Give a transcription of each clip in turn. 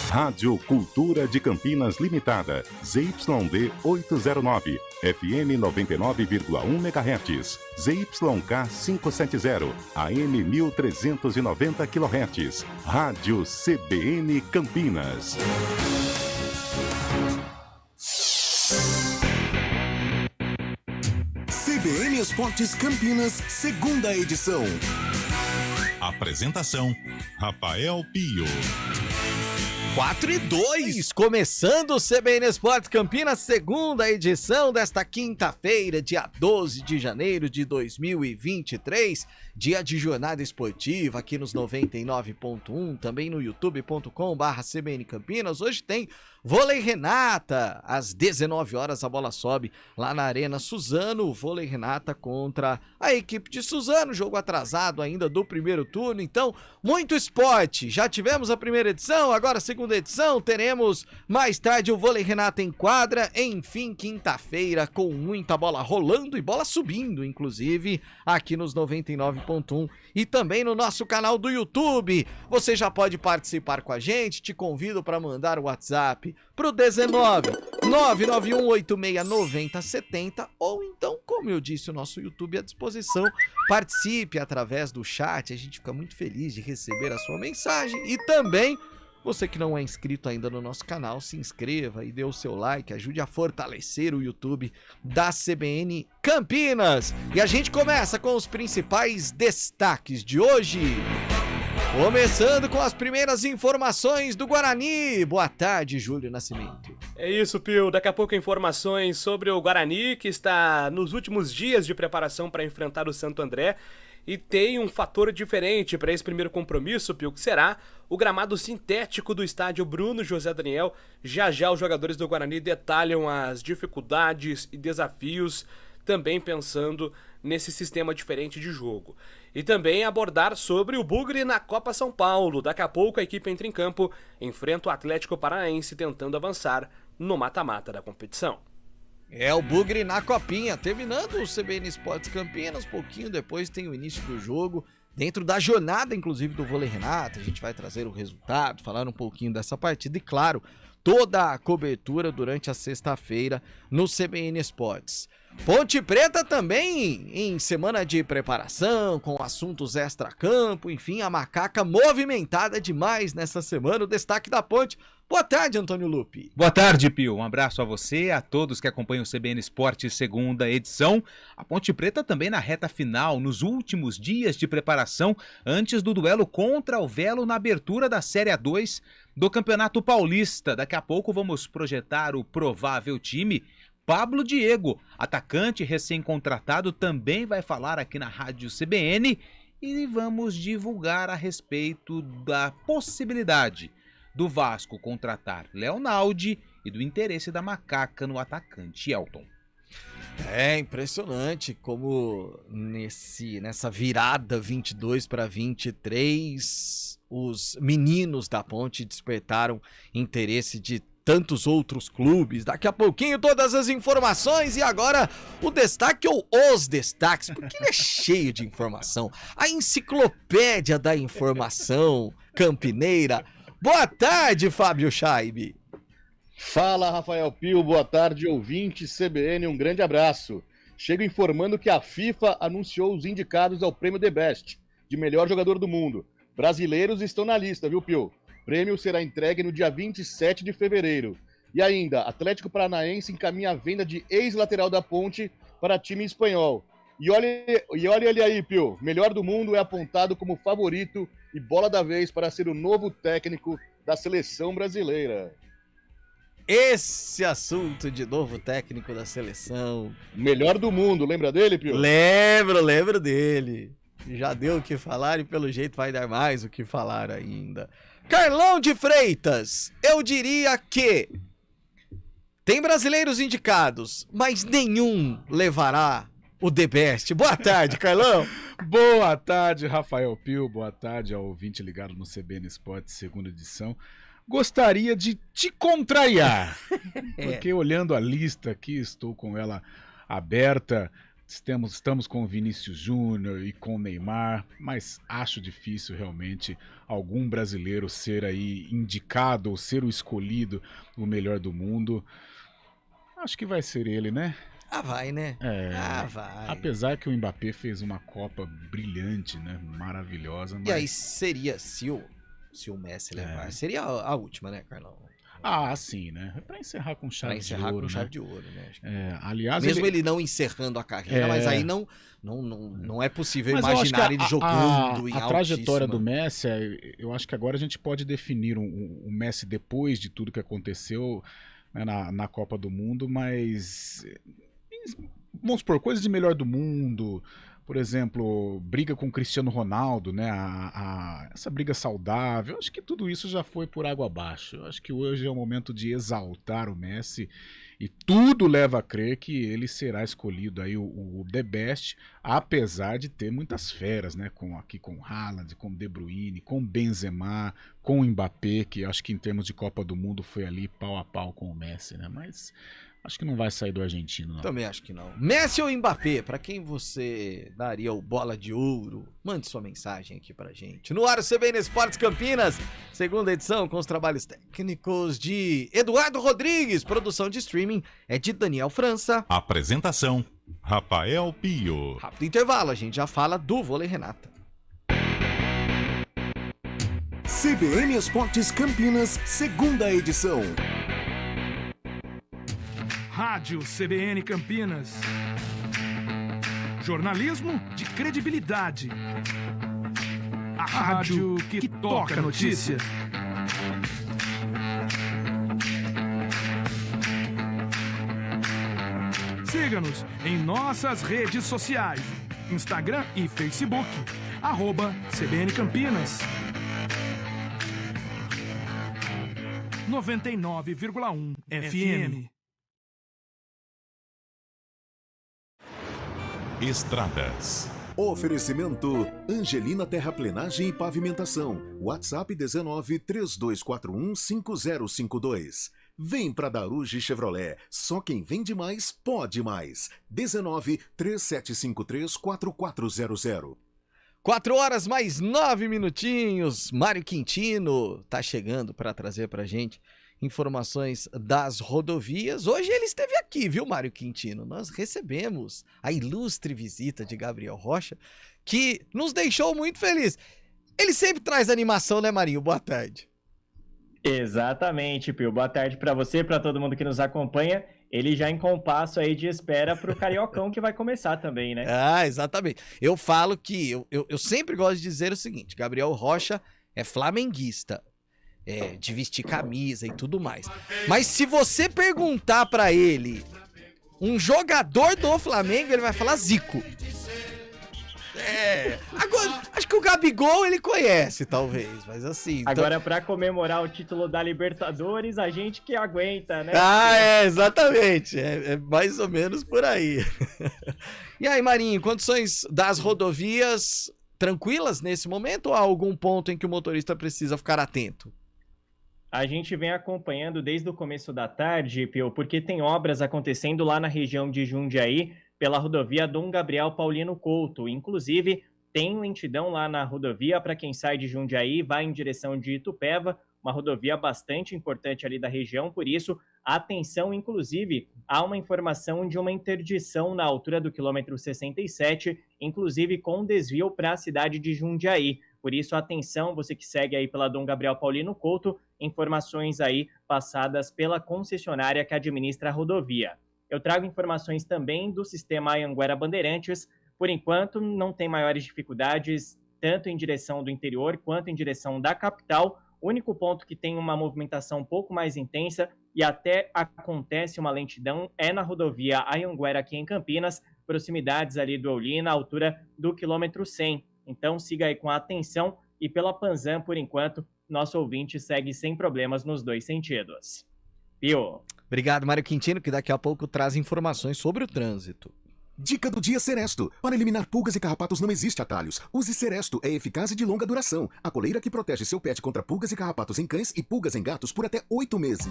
Rádio Cultura de Campinas Limitada, ZYD 809, FM 99,1 MHz, ZYK 570, AM 1390 kHz, Rádio CBN Campinas. CBN Esportes Campinas, segunda edição. Apresentação: Rafael Pio. 4-2, começando o CBN Esportes Campinas, segunda edição desta quinta-feira, dia 12 de janeiro de 2023, dia de jornada esportiva aqui nos 99.1, também no youtube.com/CBN Campinas. Hoje tem Vôlei Renata, às 19 horas a bola sobe lá na Arena Suzano, Vôlei Renata contra a equipe de Suzano, jogo atrasado ainda do primeiro turno, então muito esporte. Já tivemos a primeira edição, agora a segunda edição, teremos mais tarde o Vôlei Renata em quadra, enfim, quinta-feira com muita bola rolando e bola subindo, inclusive, aqui nos 99.1 e também no nosso canal do YouTube. Você já pode participar com a gente, te convido para mandar o WhatsApp pro 19 991869070 ou então, como eu disse, o nosso YouTube à disposição. Participe através do chat, a gente fica muito feliz de receber a sua mensagem e também você que não é inscrito ainda no nosso canal, se inscreva e dê o seu like, ajude a fortalecer o YouTube da CBN Campinas. E a gente começa com os principais destaques de hoje. Começando com as primeiras informações do Guarani. Boa tarde, Júlio Nascimento. É isso, Pio. Daqui a pouco informações sobre o Guarani, que está nos últimos dias de preparação para enfrentar o Santo André. E tem um fator diferente para esse primeiro compromisso, Pio, que será o gramado sintético do estádio Bruno José Daniel. Já já os jogadores do Guarani detalham as dificuldades e desafios, também pensando nesse sistema diferente de jogo. E também abordar sobre o Bugre na Copa São Paulo. Daqui a pouco a equipe entra em campo, enfrenta o Atlético Paranaense tentando avançar no mata-mata da competição. É o Bugre na Copinha, terminando o CBN Esportes Campinas, pouquinho depois tem o início do jogo, dentro da jornada inclusive do Vôlei Renata, a gente vai trazer o resultado, falar um pouquinho dessa partida e claro, toda a cobertura durante a sexta-feira no CBN Esportes. Ponte Preta também em semana de preparação, com assuntos extra-campo, enfim, a macaca movimentada demais nessa semana, o destaque da Ponte. Boa tarde, Antônio Lupi. Boa tarde, Pio. Um abraço a você, a todos que acompanham o CBN Esporte segunda edição. A Ponte Preta também na reta final, nos últimos dias de preparação, antes do duelo contra o Velo na abertura da Série A2 do Campeonato Paulista. Daqui a pouco vamos projetar o provável time. Pablo Diego, atacante recém-contratado, também vai falar aqui na Rádio CBN e vamos divulgar a respeito da possibilidade do Vasco contratar Leonaldi e do interesse da macaca no atacante Elton. É impressionante como nessa virada 22 para 23, os meninos da Ponte despertaram interesse de tantos outros clubes. Daqui a pouquinho todas as informações e agora o destaque ou os destaques, porque ele é cheio de informação. A enciclopédia da informação campineira. Boa tarde, Fábio Scheibe. Fala, Rafael Pio, boa tarde, ouvinte CBN, um grande abraço. Chego informando que a FIFA anunciou os indicados ao prêmio The Best, de melhor jogador do mundo. Brasileiros estão na lista, viu, Pio? O prêmio será entregue no dia 27 de fevereiro. E ainda, Atlético Paranaense encaminha a venda de ex-lateral da Ponte para time espanhol. E olha ele aí, Pio, melhor do mundo é apontado como favorito e bola da vez para ser o novo técnico da seleção brasileira. Esse assunto de novo técnico da seleção. Melhor do mundo, lembra dele, Pio? Lembro dele. Já deu o que falar e pelo jeito vai dar mais o que falar ainda. Carlão de Freitas, eu diria que tem brasileiros indicados, mas nenhum levará o The Best. Boa tarde, Carlão. Boa tarde, Rafael Pio. Boa tarde ao ouvinte ligado no CBN Esportes, segunda edição. Gostaria de te contrariar, porque olhando a lista aqui, estou com ela aberta, Estamos com o Vinícius Júnior e com o Neymar, mas acho difícil realmente algum brasileiro ser aí indicado ou ser o escolhido o melhor do mundo. Acho que vai ser ele, né? Ah, vai, né? Vai. Apesar que o Mbappé fez uma Copa brilhante, né? Maravilhosa. Mas... E aí seria, se o Messi levar, seria a última, né, Carlão? Sim, né? Pra encerrar com chave de ouro. Pra encerrar com né? chave de ouro, né? Aliás, mesmo ele não encerrando a carreira, mas aí não é possível mas imaginar ele jogando em a trajetória altíssima. do Messi, eu acho que agora a gente pode definir o Messi depois de tudo que aconteceu, né, na Copa do Mundo, mas vamos supor, coisas de melhor do mundo, por exemplo, briga com o Cristiano Ronaldo, né? Essa briga saudável, eu acho que tudo isso já foi por água abaixo. Eu acho que hoje é o momento de exaltar o Messi e tudo leva a crer que ele será escolhido aí o The Best, apesar de ter muitas feras, né? Com Haaland, com De Bruyne, com Benzema, com o Mbappé, que eu acho que em termos de Copa do Mundo foi ali pau a pau com o Messi, né? Mas acho que não vai sair do argentino, não. Também acho que não. Messi ou Mbappé? Pra quem você daria o bola de ouro? Mande sua mensagem aqui pra gente. No ar, o CBN Esportes Campinas, segunda edição, com os trabalhos técnicos de Eduardo Rodrigues. Produção de streaming é de Daniel França. Apresentação: Rafael Pio. Rápido intervalo, a gente já fala do Vôlei Renata. CBN Esportes Campinas, segunda edição. Rádio CBN Campinas. Jornalismo de credibilidade. A rádio que toca a notícia. Siga-nos em nossas redes sociais. Instagram e Facebook. @CBN Campinas. 99,1 FM. Estradas. Oferecimento Angelina Terraplenagem e Pavimentação. WhatsApp 19 3241 5052. Vem pra Daruge Chevrolet. Só quem vende mais pode mais. 19 3753 4400. 4 horas mais 9 minutinhos. Mário Quintino tá chegando para trazer pra gente informações das rodovias. Hoje ele esteve aqui, viu, Mário Quintino? Nós recebemos a ilustre visita de Gabriel Rocha, que nos deixou muito felizes. Ele sempre traz animação, né, Marinho? Boa tarde. Exatamente, Pio. Boa tarde para você, para todo mundo que nos acompanha. Ele já em compasso aí de espera pro Cariocão que vai começar também, né? Exatamente. Eu falo que eu sempre gosto de dizer o seguinte: Gabriel Rocha é flamenguista. De vestir camisa e tudo mais. Mas se você perguntar pra ele um jogador do Flamengo, ele vai falar Zico. Agora, acho que o Gabigol ele conhece, talvez, mas assim... Agora, pra comemorar o título da Libertadores, a gente que aguenta, né? Exatamente. É mais ou menos por aí. E aí, Marinho, condições das rodovias tranquilas nesse momento ou há algum ponto em que o motorista precisa ficar atento? A gente vem acompanhando desde o começo da tarde, Pio, porque tem obras acontecendo lá na região de Jundiaí, pela rodovia Dom Gabriel Paulino Couto. Inclusive, tem lentidão lá na rodovia para quem sai de Jundiaí, vai em direção de Itupeva, uma rodovia bastante importante ali da região, por isso, atenção, inclusive, há uma informação de uma interdição na altura do quilômetro 67, inclusive com desvio para a cidade de Jundiaí. Por isso, atenção, você que segue aí pela Dom Gabriel Paulino Couto, informações aí passadas pela concessionária que administra a rodovia. Eu trago informações também do sistema Anhanguera Bandeirantes. Por enquanto, não tem maiores dificuldades, tanto em direção do interior quanto em direção da capital. O único ponto que tem uma movimentação um pouco mais intensa e até acontece uma lentidão é na rodovia Anhanguera aqui em Campinas, proximidades ali do Eulina, altura do quilômetro 100. Então siga aí com atenção e pela Panzan, por enquanto, nosso ouvinte segue sem problemas nos dois sentidos. Pio. Obrigado, Mário Quintino, que daqui a pouco traz informações sobre o trânsito. Dica do dia Seresto. Para eliminar pulgas e carrapatos não existe atalhos. Use Seresto, é eficaz e de longa duração. A coleira que protege seu pet contra pulgas e carrapatos em cães e pulgas em gatos por até 8 meses.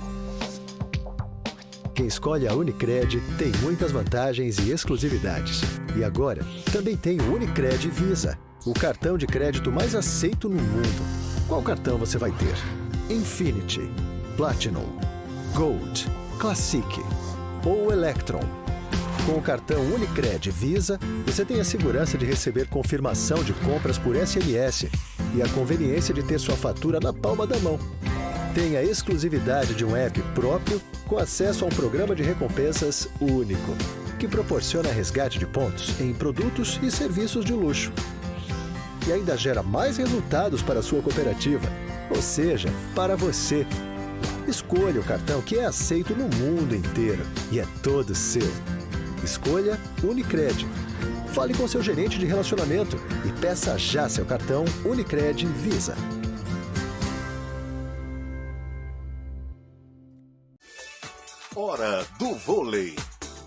Quem escolhe a Unicred tem muitas vantagens e exclusividades. E agora, também tem o Unicred Visa, o cartão de crédito mais aceito no mundo. Qual cartão você vai ter? Infinity, Platinum, Gold, Classic ou Electron? Com o cartão Unicred Visa, você tem a segurança de receber confirmação de compras por SMS e a conveniência de ter sua fatura na palma da mão. Tem a exclusividade de um app próprio com acesso a um programa de recompensas único, que proporciona resgate de pontos em produtos e serviços de luxo. E ainda gera mais resultados para a sua cooperativa, ou seja, para você. Escolha o cartão que é aceito no mundo inteiro e é todo seu. Escolha Unicred. Fale com seu gerente de relacionamento e peça já seu cartão Unicred Visa. Hora do vôlei.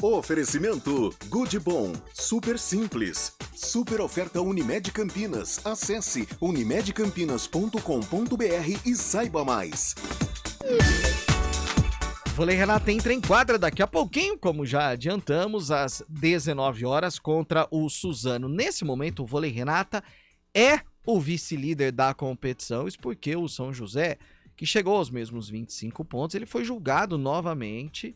Oferecimento Good Bom, super simples. Super oferta Unimed Campinas. Acesse unimedcampinas.com.br e saiba mais. Vôlei Renata entra em quadra daqui a pouquinho, como já adiantamos, às 19 horas contra o Suzano. Nesse momento, o Vôlei Renata é o vice-líder da competição, isso porque o São José, que chegou aos mesmos 25 pontos, ele foi julgado novamente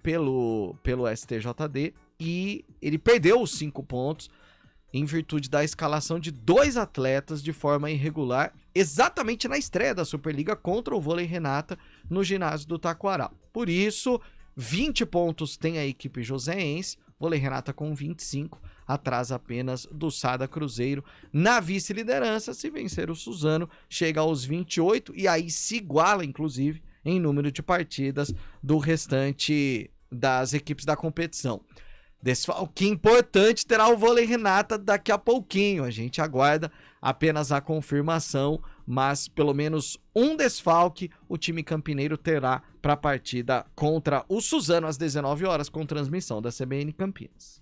pelo STJD e ele perdeu os 5 pontos em virtude da escalação de 2 atletas de forma irregular, exatamente na estreia da Superliga contra o Vôlei Renata no ginásio do Taquaral. Por isso, 20 pontos tem a equipe joseense, Vôlei Renata com 25, atrás apenas do Sada Cruzeiro. Na vice-liderança, se vencer o Suzano, chega aos 28 e aí se iguala, inclusive, em número de partidas do restante das equipes da competição. Desfalque importante terá o Vôlei Renata daqui a pouquinho. A gente aguarda apenas a confirmação, mas pelo menos um desfalque o time campineiro terá para a partida contra o Suzano às 19 horas com transmissão da CBN Campinas.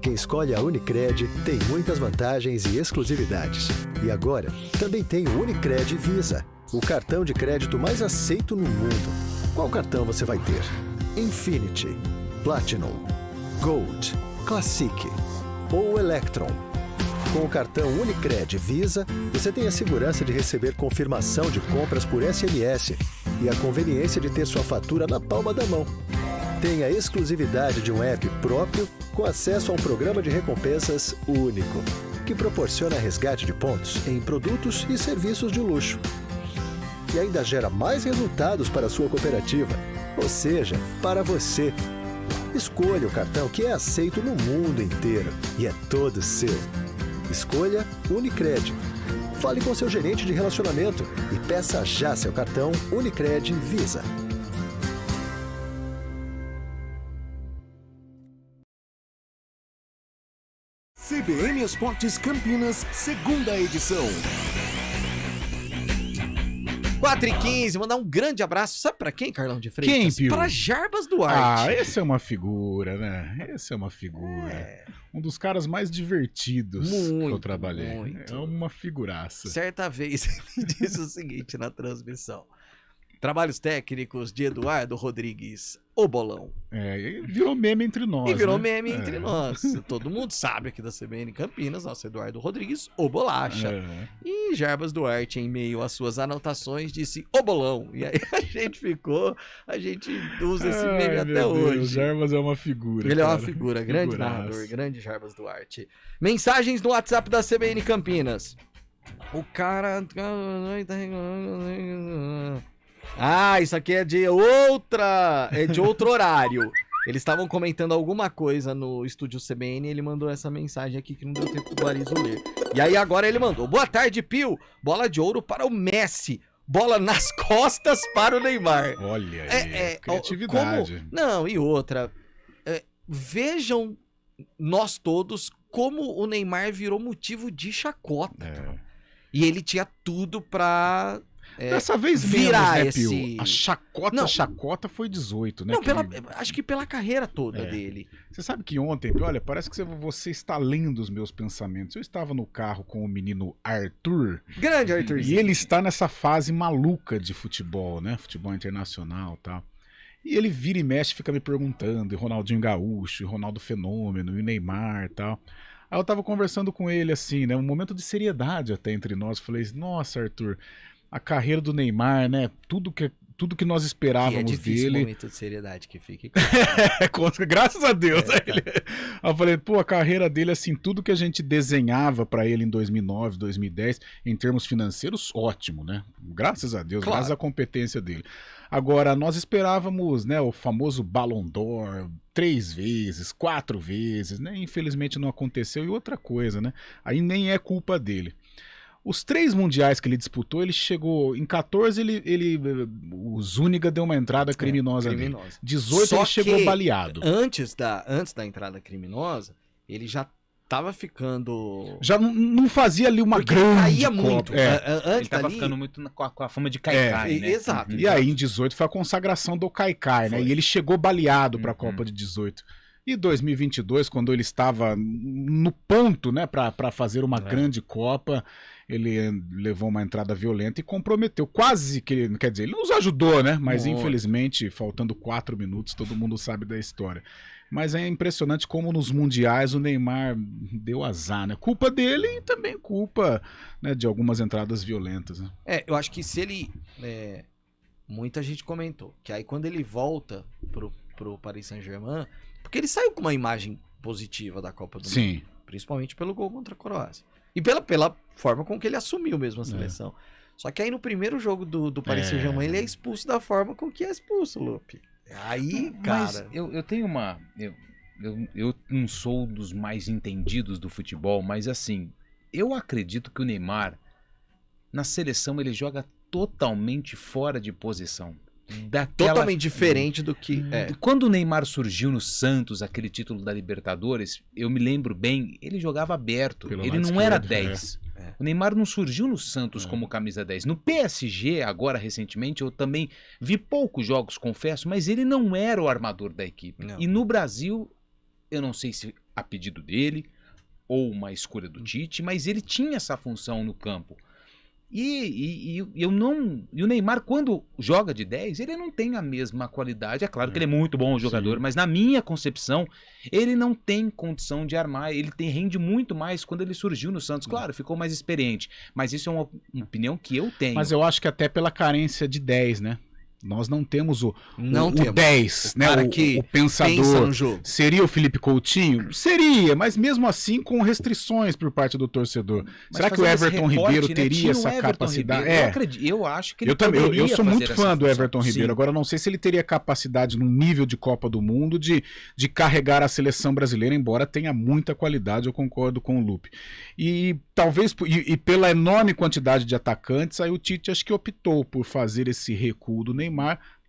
Quem escolhe a Unicred tem muitas vantagens e exclusividades. E agora, também tem o Unicred Visa, o cartão de crédito mais aceito no mundo. Qual cartão você vai ter? Infinity, Platinum, Gold, Classic ou Electron? Com o cartão Unicred Visa, você tem a segurança de receber confirmação de compras por SMS e a conveniência de ter sua fatura na palma da mão. Tem a exclusividade de um app próprio com acesso a um programa de recompensas único, que proporciona resgate de pontos em produtos e serviços de luxo. E ainda gera mais resultados para a sua cooperativa, ou seja, para você. Escolha o cartão que é aceito no mundo inteiro e é todo seu. Escolha Unicred. Fale com seu gerente de relacionamento e peça já seu cartão Unicred Visa. CBN Esportes Campinas, segunda edição. 4h15, mandar um grande abraço. Sabe pra quem, Carlão de Freitas? Quem, Pio? Pra Jarbas Duarte. Ah, esse é uma figura, né? Esse é uma figura. Um dos caras mais divertidos que eu trabalhei. Muito. É uma figuraça. Certa vez ele disse o seguinte na transmissão: trabalhos técnicos de Eduardo Rodrigues, o Bolão. E virou meme entre nós. E virou né? meme entre nós. Todo mundo sabe aqui da CBN Campinas, nosso Eduardo Rodrigues, o Bolacha. E Jarbas Duarte, em meio às suas anotações, disse o Bolão. E aí a gente usa esse meme até hoje. O Jarbas é uma figura. Ele é uma figura, grande narrador, grande Jarbas Duarte. Mensagens no WhatsApp da CBN Campinas. O cara... Ah, isso aqui é de outro horário. Eles estavam comentando alguma coisa no estúdio CBN e ele mandou essa mensagem aqui que não deu tempo do Arizo ler. E aí agora ele mandou: boa tarde, Pio. Bola de ouro para o Messi. Bola nas costas para o Neymar. Olha aí, criatividade. Não, e outra. Vejam nós todos como o Neymar virou motivo de chacota. E ele tinha tudo pra Dessa vez virar menos, né, Pio? esse... A chacota foi 18, né? Não, acho que pela carreira toda dele. Você sabe que ontem, Pio, olha, parece que você está lendo os meus pensamentos. Eu estava no carro com o menino Arthur. Grande Arthur. E ele está nessa fase maluca de futebol, né? Futebol internacional e tal. E ele vira e mexe, fica me perguntando, e Ronaldinho Gaúcho, e Ronaldo Fenômeno, e Neymar e tal. Aí eu tava conversando com ele, assim, né? Um momento de seriedade até entre nós. Falei, nossa, Arthur, a carreira do Neymar, né? Tudo que nós esperávamos que é difícil dele. Momento de seriedade que fique. Graças a Deus. Eu falei, pô, a carreira dele, assim, tudo que a gente desenhava pra ele em 2009, 2010, em termos financeiros, ótimo, né? Graças a Deus, graças à competência dele. Agora, nós esperávamos, né, o famoso Ballon d'Or 3 vezes, 4 vezes, né? Infelizmente não aconteceu. E outra coisa, né? Aí nem é culpa dele. Os 3 mundiais que ele disputou, ele chegou... Em 14, o Zúñiga deu uma entrada criminosa nele. 18, Só ele chegou baleado. Antes da entrada criminosa, ele já tava ficando... Já não fazia ali uma porque grande caía Copa. muito. Ele tava ficando muito com a fama de Kaikai, né? Exato. E aí, em 18, foi a consagração do Kaikai, né? E ele chegou baleado para a Copa de 18. E 2022, quando ele estava no ponto, né, para fazer uma grande Copa, ele levou uma entrada violenta e comprometeu. Quase que, quer dizer, ele nos ajudou, né? Mas infelizmente, faltando 4 minutos, todo mundo sabe da história. Mas é impressionante como nos mundiais o Neymar deu azar, né? Culpa dele e também culpa, né, de algumas entradas violentas. Né? Eu acho que se ele... muita gente comentou que aí quando ele volta pro Paris Saint-Germain, porque ele saiu com uma imagem positiva da Copa do Mundo, principalmente pelo gol contra a Croácia. E pela forma com que ele assumiu mesmo a seleção. Só que aí no primeiro jogo do Paris Saint-Germain ele é expulso da forma com que é expulso, Lupe. Aí, cara... Mas eu tenho uma... Eu não sou dos mais entendidos do futebol, mas assim, eu acredito que o Neymar, na seleção, ele joga totalmente fora de posição. Totalmente diferente do que... Quando o Neymar surgiu no Santos, aquele título da Libertadores, eu me lembro bem, ele jogava aberto, ele não era 10. O Neymar não surgiu no Santos como camisa 10. No PSG, agora recentemente, eu também vi poucos jogos, confesso, mas ele não era o armador da equipe. E no Brasil, eu não sei se a pedido dele ou uma escolha do Tite, mas ele tinha essa função no campo. E o Neymar, quando joga de 10, ele não tem a mesma qualidade. É claro que ele é muito bom jogador, mas na minha concepção, ele não tem condição de armar. Ele rende muito mais quando ele surgiu no Santos. Claro, ficou mais experiente, mas isso é uma opinião que eu tenho. Mas eu acho que até pela carência de 10, né? Nós não temos o 10, o né? cara que o pensador. pensa no jogo. Seria o Felipe Coutinho? Seria, mas mesmo assim com restrições por parte do torcedor. Mas será que o Everton Ribeiro teria essa capacidade? Eu acho que ele eu sou muito fã do função. Everton Ribeiro. Agora, não sei se ele teria capacidade num nível de Copa do Mundo de carregar a seleção brasileira, embora tenha muita qualidade, eu concordo com o Lupe. E talvez, e pela enorme quantidade de atacantes, aí o Tite acho que optou por fazer esse recuo do Neymar.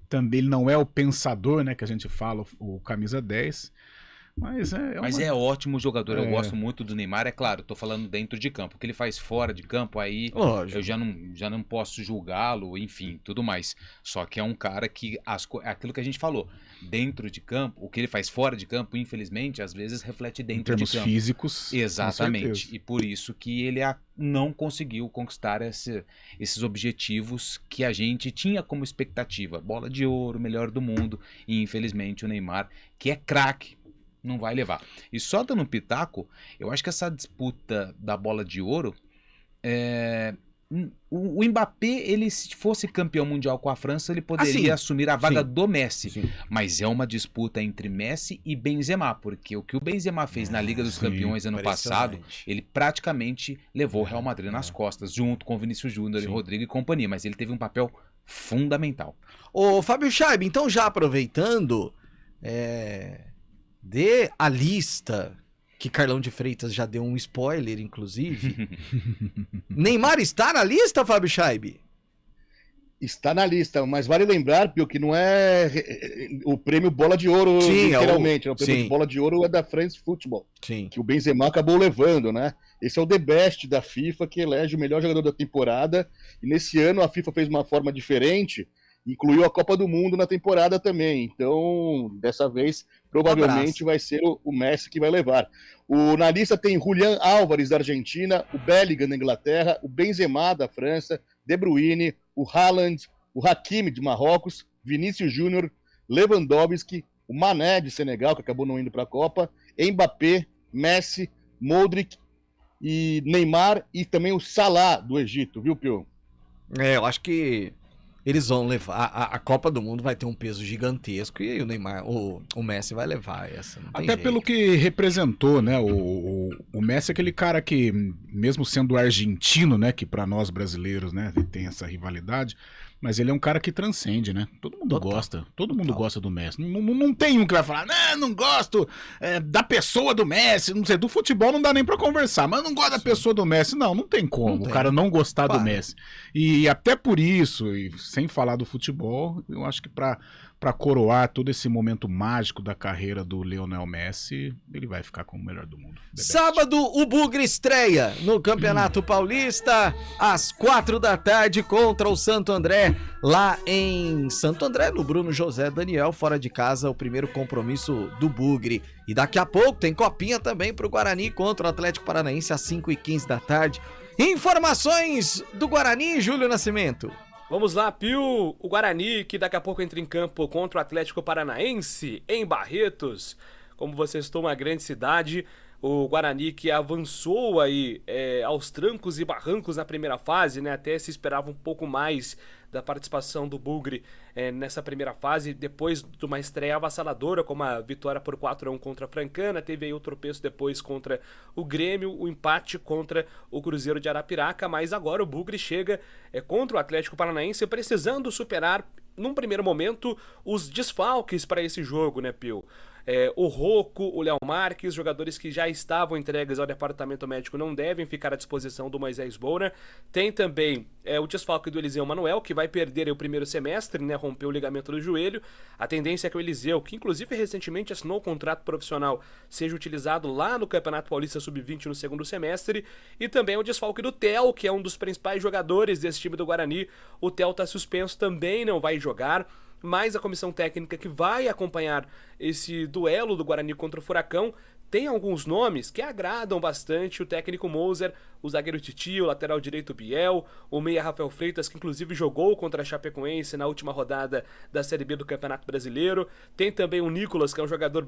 Também ele não é o pensador, né, que a gente fala, o camisa 10. Mas é ótimo jogador, eu gosto muito do Neymar, é claro, tô falando dentro de campo. O que ele faz fora de campo, aí eu já não posso julgá-lo, enfim, tudo mais. Só que é um cara que, aquilo que a gente falou, dentro de campo, o que ele faz fora de campo, infelizmente, às vezes reflete dentro de campo. Em termos físicos. Exatamente, e por isso que ele não conseguiu conquistar esses objetivos que a gente tinha como expectativa. Bola de ouro, melhor do mundo, e infelizmente o Neymar, que é craque, não vai levar. E só dando um pitaco, eu acho que essa disputa da bola de ouro, o Mbappé, ele se fosse campeão mundial com a França, ele poderia assumir a vaga do Messi. Mas é uma disputa entre Messi e Benzema, porque o que o Benzema fez na Liga dos Campeões ano passado, ele praticamente levou o Real Madrid nas costas, junto com Vinícius Júnior e Rodrigo e companhia, mas ele teve um papel fundamental. Ô Fábio Scheib, então já aproveitando, dê a lista, que Carlão de Freitas já deu um spoiler, inclusive. Neymar está na lista, Fábio Scheib? Está na lista, mas vale lembrar, Pio, que não é o prêmio Bola de Ouro, Sim, literalmente. O prêmio sim. de Bola de Ouro é da France Football, Sim. que o Benzema acabou levando, né? Esse é o The Best da FIFA, que elege o melhor jogador da temporada. E nesse ano a FIFA fez uma forma diferente, incluiu a Copa do Mundo na temporada também. Então, dessa vez, provavelmente vai ser o Messi que vai levar. Na lista tem Julián Álvares, da Argentina, o Bellingham, da Inglaterra, o Benzema, da França, De Bruyne, o Haaland, o Hakimi, de Marrocos, Vinícius Júnior, Lewandowski, o Mané, de Senegal, que acabou não indo para a Copa, Mbappé, Messi, Modric e Neymar e também o Salah, do Egito, viu, Pio? Eu acho que eles vão levar. A Copa do Mundo vai ter um peso gigantesco e o Neymar, o Messi vai levar essa. Não tem Até jeito. pelo que representou, né? O Messi é aquele cara que, mesmo sendo argentino, né? Que pra nós brasileiros, né? Tem essa rivalidade, mas ele é um cara que transcende, né? Todo mundo gosta. Todo mundo gosta do Messi. Não tem um que vai falar, não gosto da pessoa do Messi, não sei, do futebol não dá nem pra conversar, mas não gosto da pessoa do Messi. Não tem como Não tem. o cara não gostar do Messi. E até por isso, e sem falar do futebol, eu acho que pra coroar todo esse momento mágico da carreira do Lionel Messi, ele vai ficar como o melhor do mundo. Sábado, o Bugre estreia no Campeonato Paulista, às 4 da tarde, contra o Santo André, lá em Santo André, no Bruno José Daniel, fora de casa, o primeiro compromisso do Bugre. E daqui a pouco tem copinha também pro Guarani contra o Atlético Paranaense, às 5h15 da tarde. Informações do Guarani, Júlio Nascimento. Vamos lá, Pio. O Guarani, que daqui a pouco entra em campo contra o Atlético Paranaense, em Barretos. Como vocês estão uma grande cidade, o Guarani que avançou aí aos trancos e barrancos na primeira fase, né? Até se esperava um pouco mais da participação do Bugre nessa primeira fase, depois de uma estreia avassaladora, como a vitória por 4-1 contra a Francana, teve aí o tropeço depois contra o Grêmio, o empate contra o Cruzeiro de Arapiraca, mas agora o Bugre chega contra o Atlético Paranaense, precisando superar, num primeiro momento, os desfalques para esse jogo, né, Pio? O Rocco, o Léo Marques, jogadores que já estavam entregues ao departamento médico não devem ficar à disposição do Moisés Boura. Tem também o desfalque do Eliseu Manuel, que vai perder o primeiro semestre, né, rompeu o ligamento do joelho. A tendência é que o Eliseu, que inclusive recentemente assinou um contrato profissional, seja utilizado lá no Campeonato Paulista Sub-20 no segundo semestre. E também o desfalque do Theo, que é um dos principais jogadores desse time do Guarani. O Theo está suspenso, também não vai jogar. Mas a comissão técnica que vai acompanhar esse duelo do Guarani contra o Furacão tem alguns nomes que agradam bastante o técnico Moser, o zagueiro Titi, o lateral direito Biel, o meia Rafael Freitas, que inclusive jogou contra a Chapecoense na última rodada da Série B do Campeonato Brasileiro. Tem também o Nicolas, que é um jogador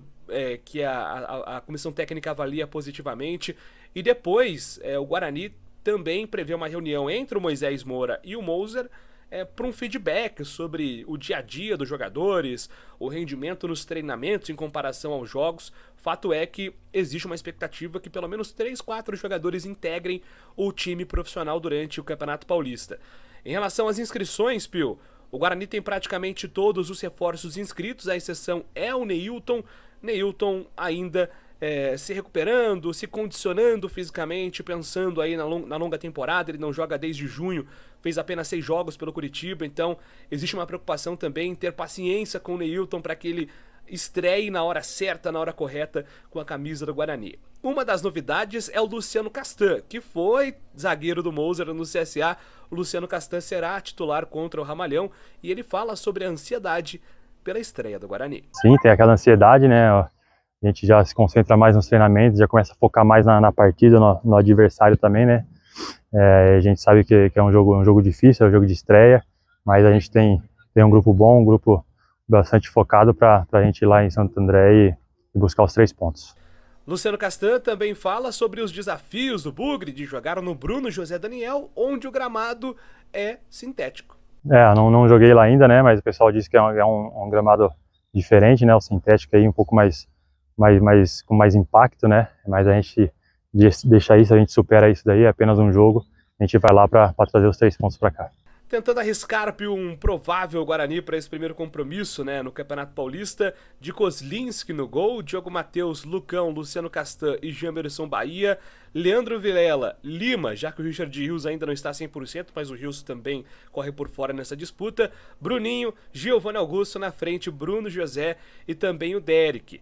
que a comissão técnica avalia positivamente. E depois o Guarani também prevê uma reunião entre o Moisés Moura e o Moser, para um feedback sobre o dia a dia dos jogadores, o rendimento nos treinamentos em comparação aos jogos. Fato é que existe uma expectativa que pelo menos 3-4 jogadores integrem o time profissional durante o Campeonato Paulista. Em relação às inscrições, Pio, o Guarani tem praticamente todos os reforços inscritos, a exceção é o Neilton. Neilton ainda se recuperando, se condicionando fisicamente, pensando aí na longa temporada. Ele não joga desde junho, fez apenas 6 jogos pelo Curitiba, então existe uma preocupação também em ter paciência com o Neilton para que ele estreie na hora certa, na hora correta, com a camisa do Guarani. Uma das novidades é o Luciano Castan, que foi zagueiro do Moser no CSA. O Luciano Castan será titular contra o Ramalhão e ele fala sobre a ansiedade pela estreia do Guarani. Sim, tem aquela ansiedade, né? A gente já se concentra mais nos treinamentos, já começa a focar mais na partida, no adversário também, né? A gente sabe que é um jogo difícil, é um jogo de estreia, mas a gente tem um grupo bom, um grupo bastante focado para a gente ir lá em Santo André e buscar os 3 pontos. Luciano Castan também fala sobre os desafios do Bugre de jogar no Bruno José Daniel, onde o gramado é sintético. Não joguei lá ainda, né? Mas o pessoal disse que é um gramado diferente, né? O sintético aí um pouco com mais impacto, né? Mas a gente deixa isso, a gente supera isso daí, é apenas um jogo, a gente vai lá para trazer os 3 pontos para cá. Tentando arriscar um provável Guarani para esse primeiro compromisso, né, no Campeonato Paulista, de Kozlinski no gol, Diogo Matheus, Lucão, Luciano Castan e Jamerson Bahia, Leandro Vilela, Lima, já que o Richard Rios ainda não está 100%, mas o Rios também corre por fora nessa disputa, Bruninho, Giovanni Augusto na frente, Bruno José e também o Derek.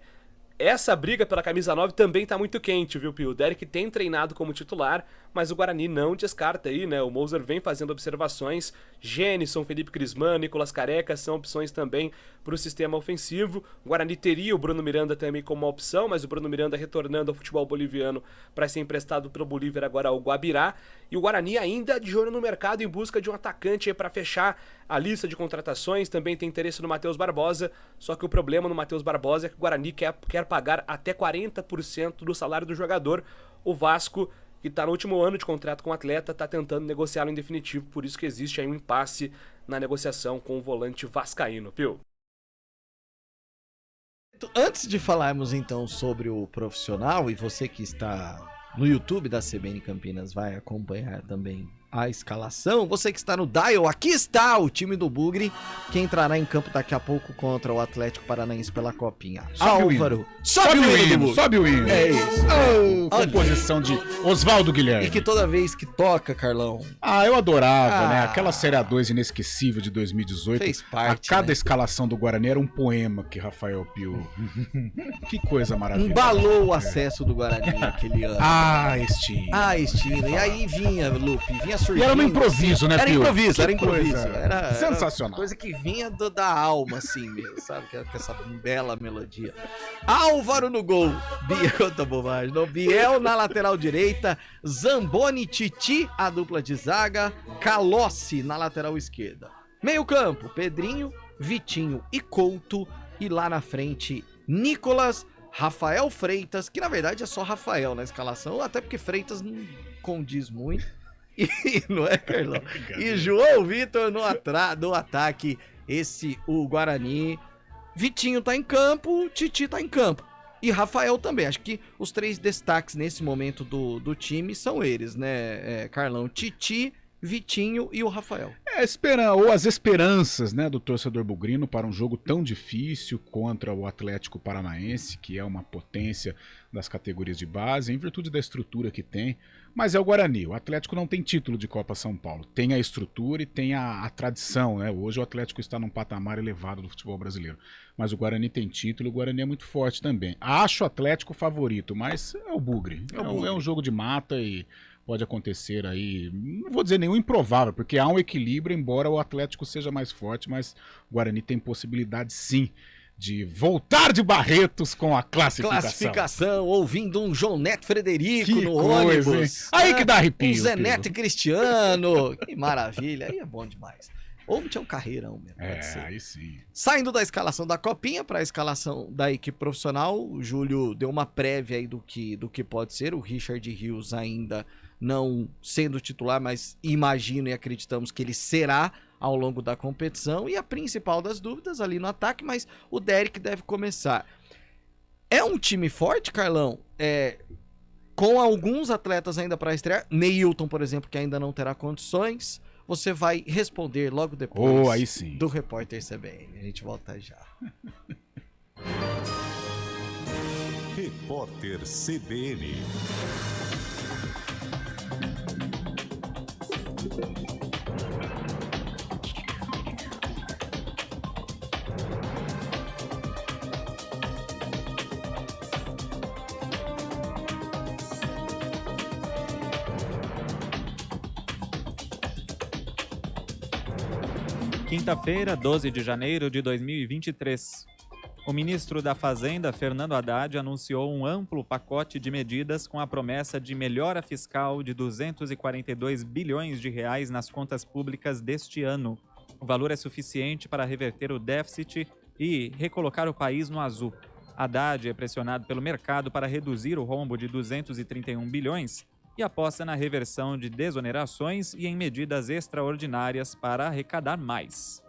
Essa briga pela camisa 9 também tá muito quente, viu, Pio? O Derek tem treinado como titular, mas o Guarani não descarta aí, né? O Moser vem fazendo observações. Gênison, Felipe Crisman, Nicolas Careca são opções também para o sistema ofensivo. O Guarani teria o Bruno Miranda também como uma opção, mas o Bruno Miranda retornando ao futebol boliviano para ser emprestado pelo Bolívar agora ao Guabirá. E o Guarani ainda de olho no mercado em busca de um atacante para fechar a lista de contratações. Também tem interesse no Matheus Barbosa, só que o problema no Matheus Barbosa é que o Guarani quer pagar até 40% do salário do jogador. O Vasco, que está no último ano de contrato com o atleta, está tentando negociá-lo em definitivo, por isso que existe aí um impasse na negociação com o volante vascaíno, Pio. Antes de falarmos então sobre o profissional, e você que está no YouTube da CBN Campinas vai acompanhar também a escalação, você que está no Dial, aqui está o time do Bugre, que entrará em campo daqui a pouco contra o Atlético Paranaense pela Copinha. Álvaro, sobe o hino, sobe o hino. É isso. Composição de Oswaldo Guilherme. E que toda vez que toca, Carlão... eu adorava, né? Aquela Série A2 inesquecível de 2018. Fez parte, a cada né? escalação do Guarani era um poema que Rafael Pio... Que coisa maravilhosa. Embalou o acesso do Guarani naquele ano. Estina. E aí vinha, Lupe, vinha surgindo. E era um improviso, né, Era Pio? improviso, era Que improviso. coisa Era sensacional. Coisa que vinha da alma, assim mesmo, sabe? Com essa bela melodia. Álvaro no gol. Quanta bobagem. Biel na lateral direita. Zamboni, Titi, a dupla de zaga. Calossi na lateral esquerda. Meio campo, Pedrinho, Vitinho e Couto. E lá na frente, Nicolas, Rafael Freitas, que na verdade é só Rafael na escalação, até porque Freitas não condiz muito. E, não é, Carlão? E João Vitor no ataque, o Guarani. Vitinho tá em campo, Titi tá em campo. E Rafael também. Acho que os três destaques nesse momento do time são eles, né, Carlão? Titi, Vitinho e o Rafael. Ou as esperanças, né, do torcedor bugrino para um jogo tão difícil contra o Atlético Paranaense, que é uma potência das categorias de base, em virtude da estrutura que tem. Mas é o Guarani. O Atlético não tem título de Copa São Paulo. Tem a estrutura e tem a tradição, né? Hoje o Atlético está num patamar elevado do futebol brasileiro. Mas o Guarani tem título e o Guarani é muito forte também. Acho o Atlético favorito, mas é o Bugre. É um jogo de mata e pode acontecer aí, não vou dizer nenhum improvável, porque há um equilíbrio, embora o Atlético seja mais forte, mas o Guarani tem possibilidade sim de voltar de Barretos com a classificação. Ouvindo um João Neto Frederico que no coisa, ônibus. Hein? Aí que dá arrepio. Um Zé Neto e Cristiano. Que maravilha, aí é bom demais. Ou tinha um carreirão mesmo. Aí sim. Saindo da escalação da Copinha para a escalação da equipe profissional, o Júlio deu uma prévia aí do que pode ser. O Richard Rios ainda não sendo titular, mas imagino e acreditamos que ele será ao longo da competição. E a principal das dúvidas ali no ataque, mas o Derek deve começar. É um time forte, Carlão? Com alguns atletas ainda para estrear. Neilton, por exemplo, que ainda não terá condições. Você vai responder logo depois aí sim. do Repórter CBN. A gente volta já. Repórter CBN. Quinta-feira, 12 de janeiro de 2023. O ministro da Fazenda, Fernando Haddad, anunciou um amplo pacote de medidas com a promessa de melhora fiscal de 242 bilhões de reais nas contas públicas deste ano. O valor é suficiente para reverter o déficit e recolocar o país no azul. Haddad é pressionado pelo mercado para reduzir o rombo de 231 bilhões e aposta na reversão de desonerações e em medidas extraordinárias para arrecadar mais.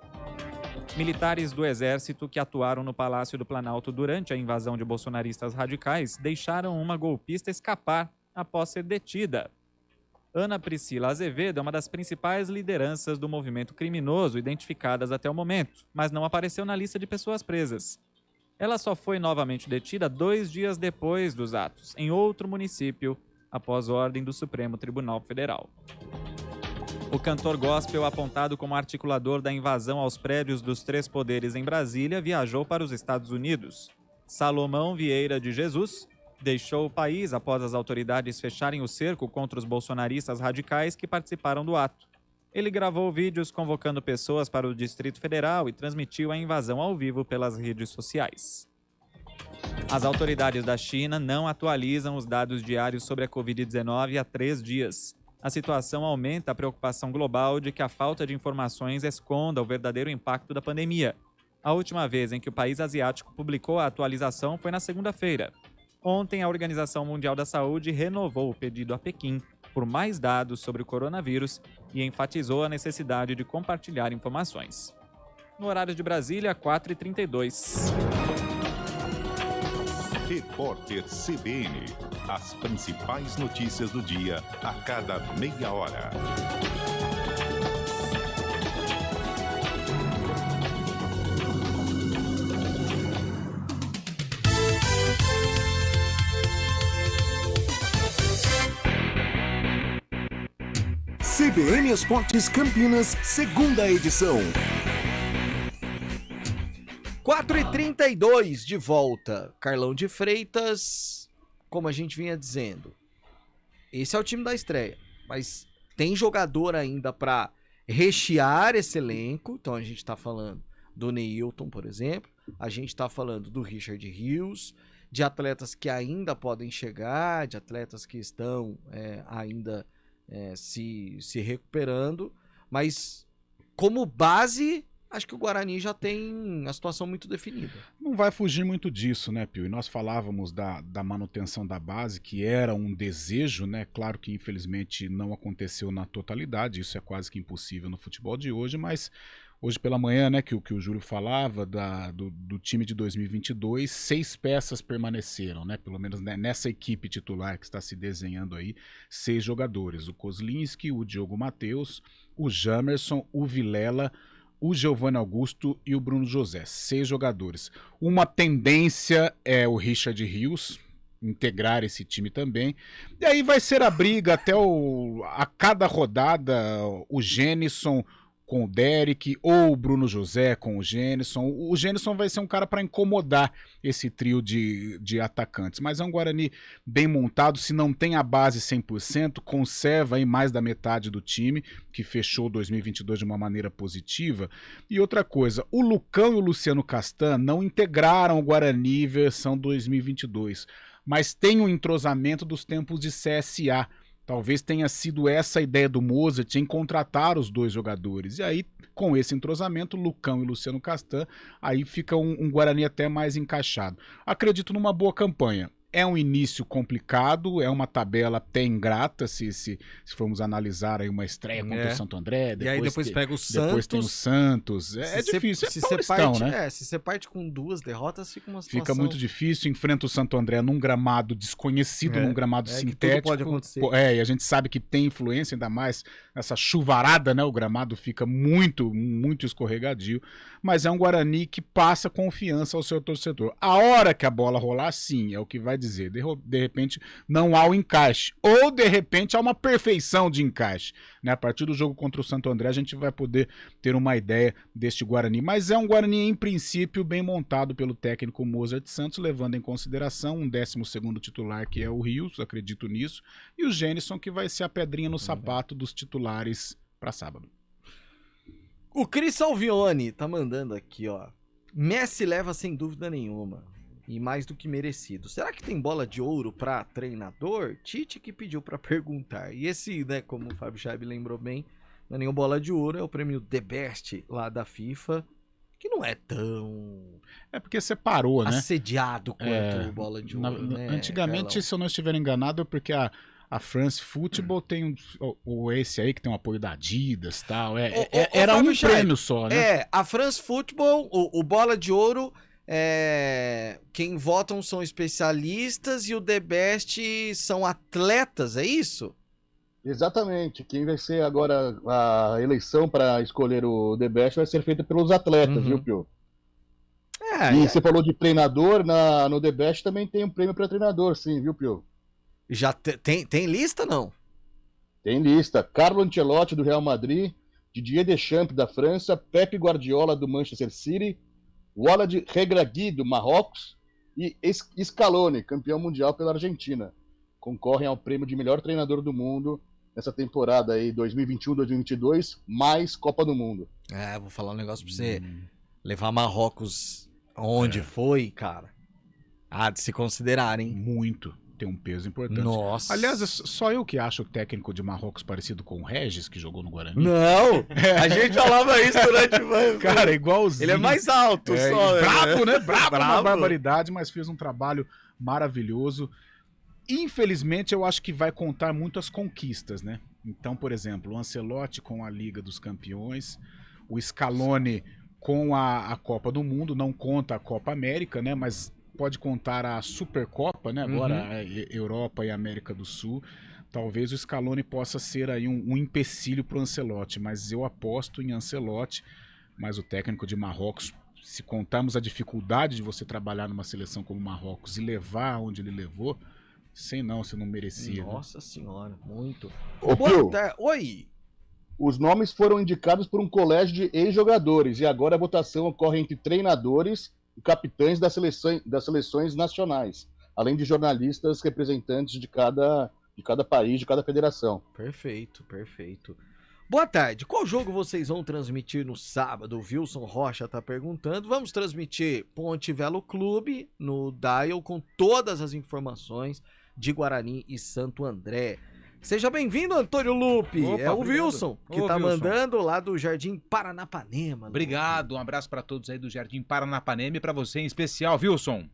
Militares do Exército que atuaram no Palácio do Planalto durante a invasão de bolsonaristas radicais deixaram uma golpista escapar após ser detida. Ana Priscila Azevedo é uma das principais lideranças do movimento criminoso identificadas até o momento, mas não apareceu na lista de pessoas presas. Ela só foi novamente detida 2 dias depois dos atos, em outro município, após ordem do Supremo Tribunal Federal. O cantor gospel, apontado como articulador da invasão aos prédios dos 3 poderes em Brasília, viajou para os Estados Unidos. Salomão Vieira de Jesus deixou o país após as autoridades fecharem o cerco contra os bolsonaristas radicais que participaram do ato. Ele gravou vídeos convocando pessoas para o Distrito Federal e transmitiu a invasão ao vivo pelas redes sociais. As autoridades da China não atualizam os dados diários sobre a Covid-19 há 3 dias. A situação aumenta a preocupação global de que a falta de informações esconda o verdadeiro impacto da pandemia. A última vez em que o país asiático publicou a atualização foi na segunda-feira. Ontem, a Organização Mundial da Saúde renovou o pedido a Pequim por mais dados sobre o coronavírus e enfatizou a necessidade de compartilhar informações. No horário de Brasília, 4h32. Repórter CBN. As principais notícias do dia a cada meia hora. CBN Esportes Campinas, segunda edição. 4h32 de volta. Carlão de Freitas, como a gente vinha dizendo, esse é o time da estreia, mas tem jogador ainda para rechear esse elenco. Então a gente tá falando do Neilton, por exemplo, a gente tá falando do Richard Rios, de atletas que ainda podem chegar, de atletas que estão ainda se recuperando, mas como base, acho que o Guarani já tem a situação muito definida. Não vai fugir muito disso, né, Pio? E nós falávamos da manutenção da base, que era um desejo, né? Claro que infelizmente não aconteceu na totalidade, isso é quase que impossível no futebol de hoje, mas hoje pela manhã, né, que o Júlio falava do time de 2022, 6 peças permaneceram, né, pelo menos nessa equipe titular que está se desenhando aí, 6 jogadores, o Kozlinski, o Diogo Matheus, o Jamerson, o Vilela, o Giovanni Augusto e o Bruno José, 6 jogadores. Uma tendência é o Richard Rios integrar esse time também, e aí vai ser a briga até a cada rodada, o Gênison com o Derek, ou o Bruno José com o Gênison. O Gênison vai ser um cara para incomodar esse trio de atacantes, mas é um Guarani bem montado. Se não tem a base 100%, conserva aí mais da metade do time, que fechou 2022 de uma maneira positiva. E outra coisa, o Lucão e o Luciano Castan não integraram o Guarani versão 2022, mas tem um entrosamento dos tempos de CSA. Talvez tenha sido essa a ideia do Mozart em contratar os 2 jogadores. E aí, com esse entrosamento, Lucão e Luciano Castan, aí fica um Guarani até mais encaixado. Acredito numa boa campanha. É um início complicado, é uma tabela até ingrata, se formos analisar aí uma estreia contra o Santo André. E aí depois pega o Santos. Depois tem o Santos. É difícil, é Paulistão, né? Se você parte com 2 derrotas, fica uma situação... Fica muito difícil, enfrenta o Santo André num gramado desconhecido, num gramado sintético. Tudo pode acontecer. E a gente sabe que tem influência, ainda mais nessa chuvarada, né? O gramado fica muito, muito escorregadio, mas é um Guarani que passa confiança ao seu torcedor. A hora que a bola rolar, sim, é o que vai dizer, de repente não há o encaixe, ou de repente há uma perfeição de encaixe, né? A partir do jogo contra o Santo André a gente vai poder ter uma ideia deste Guarani, mas é um Guarani em princípio bem montado pelo técnico Mozart Santos, levando em consideração um 12º titular que é o Rios, acredito nisso, e o Gênison, que vai ser a pedrinha no sapato dos titulares para sábado. O Cris Salvione tá mandando aqui, ó: Messi leva sem dúvida nenhuma, e mais do que merecido. Será que tem bola de ouro para treinador? Tite que pediu para perguntar. E esse, né, como o Fábio Chaib lembrou bem, não é nenhum bola de ouro, é o prêmio The Best lá da FIFA, que não é tão... É porque separou, né? Assediado quanto o bola de ouro, né, antigamente, Carlão? Se eu não estiver enganado, é porque a France Football tem esse aí que tem um apoio da Adidas e tal. Era um prêmio só, né? A France Football, o bola de ouro... quem votam são especialistas e o The Best são atletas, é isso? Exatamente. Quem vai ser agora a eleição para escolher o The Best vai ser feita pelos atletas, viu, Pio? E você falou de treinador, no The Best também tem um prêmio para treinador, sim, viu, Pio? Já tem lista, não? Tem lista. Carlo Ancelotti, do Real Madrid, Didier Deschamps, da França, Pep Guardiola, do Manchester City, Walid Regragui, do Marrocos, e Scaloni, campeão mundial pela Argentina. Concorrem ao prêmio de melhor treinador do mundo nessa temporada aí, 2021-2022, mais Copa do Mundo. Vou falar um negócio pra você. Levar Marrocos aonde foi, cara, há de se considerar, hein? Muito. Tem um peso importante. Nossa. Aliás, é só eu que acho o técnico de Marrocos parecido com o Regis, que jogou no Guarani. Não! A gente falava isso durante... Cara, igualzinho. Ele é mais alto só. Brabo, né? Brabo, uma barbaridade, mas fez um trabalho maravilhoso. Infelizmente, eu acho que vai contar muito as conquistas, né? Então, por exemplo, o Ancelotti com a Liga dos Campeões, o Scaloni com a Copa do Mundo, não conta a Copa América, né? Mas pode contar a Supercopa, né? Agora a Europa e a América do Sul. Talvez o Scaloni possa ser aí um empecilho para o Ancelotti, mas eu aposto em Ancelotti. Mas o técnico de Marrocos, se contarmos a dificuldade de você trabalhar numa seleção como Marrocos e levar onde ele levou, sei não, você não merecia. Nossa senhora, muito. Oi! Os nomes foram indicados por um colégio de ex-jogadores e agora a votação ocorre entre treinadores e capitães das seleções nacionais, além de jornalistas representantes de cada país, de cada federação. Perfeito, perfeito. Boa tarde, qual jogo vocês vão transmitir no sábado? O Wilson Rocha tá perguntando. Vamos transmitir Ponte Velo Clube no Dial com todas as informações de Guarani e Santo André. Seja bem-vindo, Antônio Lupe. Opa, é o obrigado. Wilson, que tá mandando lá do Jardim Paranapanema. Obrigado, um abraço para todos aí do Jardim Paranapanema e para você em especial, Wilson.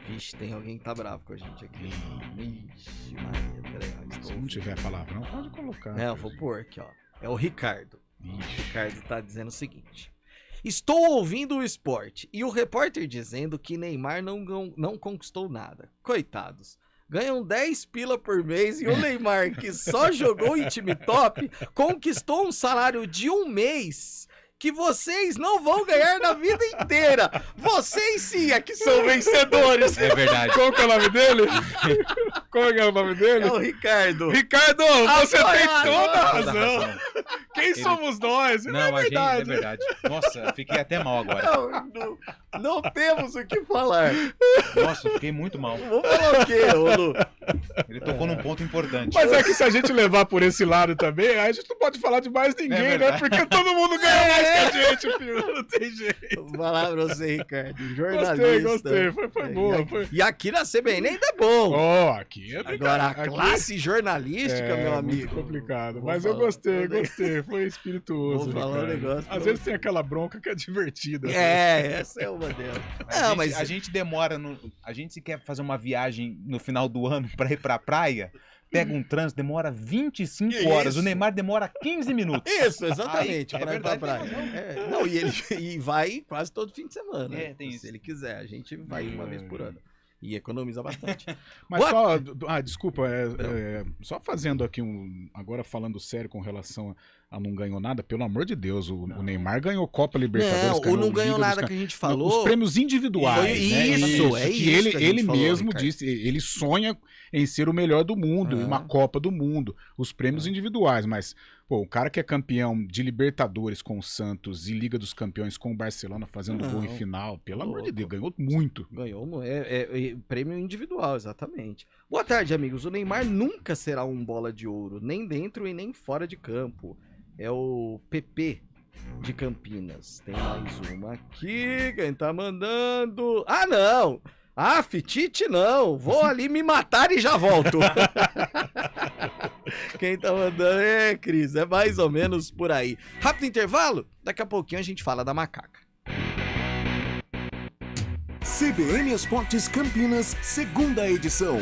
Vixe, tem alguém que tá bravo com a gente aqui. Vixe, Maria, peraí. Se não tiver palavra, não pode colocar. Eu vou pôr aqui, ó. É o Ricardo. O Ricardo tá dizendo o seguinte. Estou ouvindo o esporte e o repórter dizendo que Neymar não conquistou nada. Coitados. Ganham 10 pila por mês e o Neymar, que só jogou em time top, conquistou um salário de um mês que vocês não vão ganhar na vida inteira. Vocês sim é que são vencedores. É verdade. Qual que é o nome dele? Qual é o nome dele? É o Ricardo. Ricardo, você tem toda a Toda razão. razão. Quem somos nós? Não, a gente, é verdade. Nossa, fiquei até mal agora. Não temos o que falar. Nossa, fiquei muito mal. Vou falar o quê, ô Lu? Ele tocou num ponto importante. Mas é que se a gente levar por esse lado também, aí a gente não pode falar de mais ninguém, né? verdade. Porque todo mundo ganha mais que a gente, filho. Não tem jeito. Vou falar pra você, Ricardo. Jornalista. Gostei. Foi boa. E aqui na CBN ainda é bom. Ó, aqui é Agora, a aqui classe jornalística, meu amigo. Muito complicado. Mas eu gostei. Foi espirituoso. Vou falar um Ricardo. negócio. Às vezes tem aquela bronca que é divertida. Essa é uma delas. Não, mas A gente demora. A gente se quer fazer uma viagem no final do ano pra ir pra praia. Pega um trânsito, demora 25 horas. O Neymar demora 15 minutos. Isso, exatamente. Aí, pra ir pra praia. Não, e ele vai quase todo fim de semana. Tem isso. Se ele quiser. A gente vai uma vez por ano. E economiza bastante. Mas só. Desculpa, só fazendo aqui agora falando sério com relação a não ganhou nada, pelo amor de Deus, o Neymar ganhou Copa Libertadores. Não, o não ganhou nada que a gente falou. Os prêmios individuais. Isso, né? que ele falou, mesmo Ricardo. disse, ele sonha em ser o melhor do mundo, em uma Copa do Mundo. Os prêmios individuais, mas. Pô, o cara que é campeão de Libertadores com o Santos e Liga dos Campeões com o Barcelona fazendo gol em final, pelo amor de Deus, ganhou muito. Ganhou, é prêmio individual, exatamente. Boa tarde, amigos. O Neymar nunca será um bola de ouro, nem dentro e nem fora de campo. É o PP de Campinas. Tem mais uma aqui, quem tá mandando? Ah, não! Ah, Fitite não, vou ali me matar e já volto. Quem tá mandando Cris, é mais ou menos por aí. Rápido intervalo, daqui a pouquinho a gente fala da macaca. CBN Esportes Campinas, segunda edição.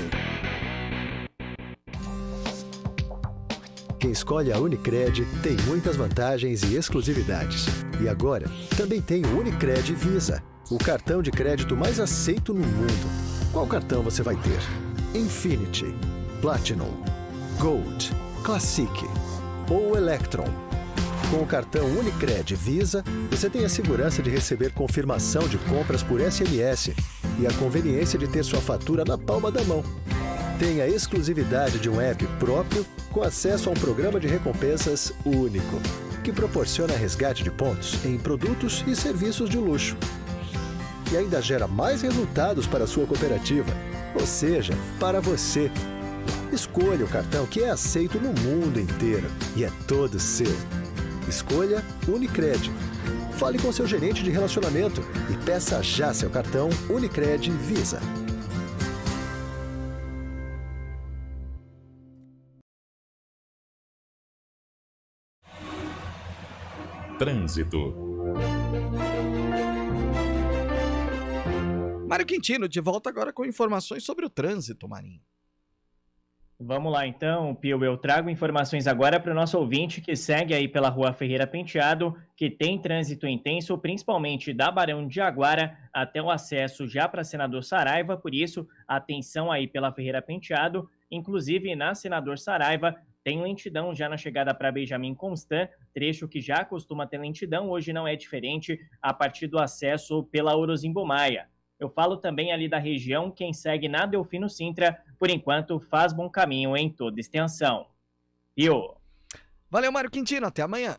Quem escolhe a Unicred tem muitas vantagens e exclusividades. E agora, também tem o Unicred Visa, o cartão de crédito mais aceito no mundo. Qual cartão você vai ter? Infinity, Platinum, Gold Classic ou Electron. Com o cartão Unicred Visa, você tem a segurança de receber confirmação de compras por SMS e a conveniência de ter sua fatura na palma da mão. Tem a exclusividade de um app próprio com acesso a um programa de recompensas único, que proporciona resgate de pontos em produtos e serviços de luxo. E ainda gera mais resultados para a sua cooperativa, ou seja, para você. Escolha o cartão que é aceito no mundo inteiro e é todo seu. Escolha Unicred. Fale com seu gerente de relacionamento e peça já seu cartão Unicred Visa. Trânsito. Mário Quintino, de volta agora com informações sobre o trânsito, Marinho. Vamos lá então, Pio, eu trago informações agora para o nosso ouvinte que segue aí pela Rua Ferreira Penteado, que tem trânsito intenso, principalmente da Barão de Jaguara até o acesso já para Senador Saraiva, por isso, atenção aí pela Ferreira Penteado, inclusive na Senador Saraiva, tem lentidão já na chegada para Benjamin Constant, trecho que já costuma ter lentidão, hoje não é diferente a partir do acesso pela Orozimbo Maia. Eu falo também ali da região, quem segue na Delfino Sintra, por enquanto, faz bom caminho em toda extensão. Valeu, Mário Quintino, até amanhã.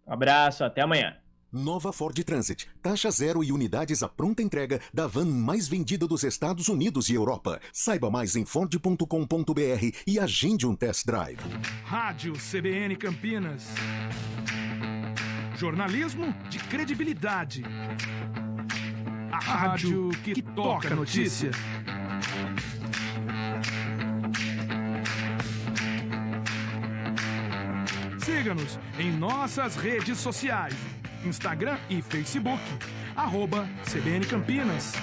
Um abraço, até amanhã. Nova Ford Transit. Taxa zero e unidades à pronta entrega da van mais vendida dos Estados Unidos e Europa. Saiba mais em ford.com.br e agende um test drive. Rádio CBN Campinas. Jornalismo de credibilidade. A rádio que toca a notícia. Siga-nos em nossas redes sociais. Instagram e Facebook. @CBN Campinas.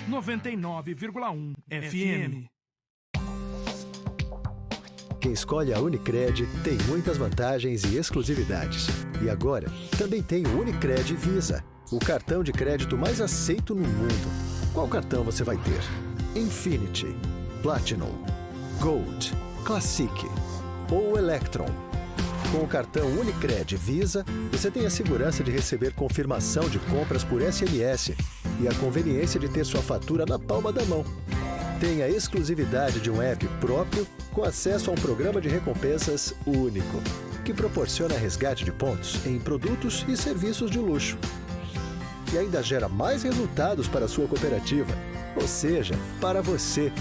99,1 FM. Quem escolhe a Unicred tem muitas vantagens e exclusividades. E agora, também tem o Unicred Visa, o cartão de crédito mais aceito no mundo. Qual cartão você vai ter? Infinity, Platinum, Gold, Classic ou Electron. Com o cartão Unicred Visa, você tem a segurança de receber confirmação de compras por SMS e a conveniência de ter sua fatura na palma da mão. Tem a exclusividade de um app próprio com acesso a um programa de recompensas único, que proporciona resgate de pontos em produtos e serviços de luxo. E ainda gera mais resultados para a sua cooperativa, ou seja, para você.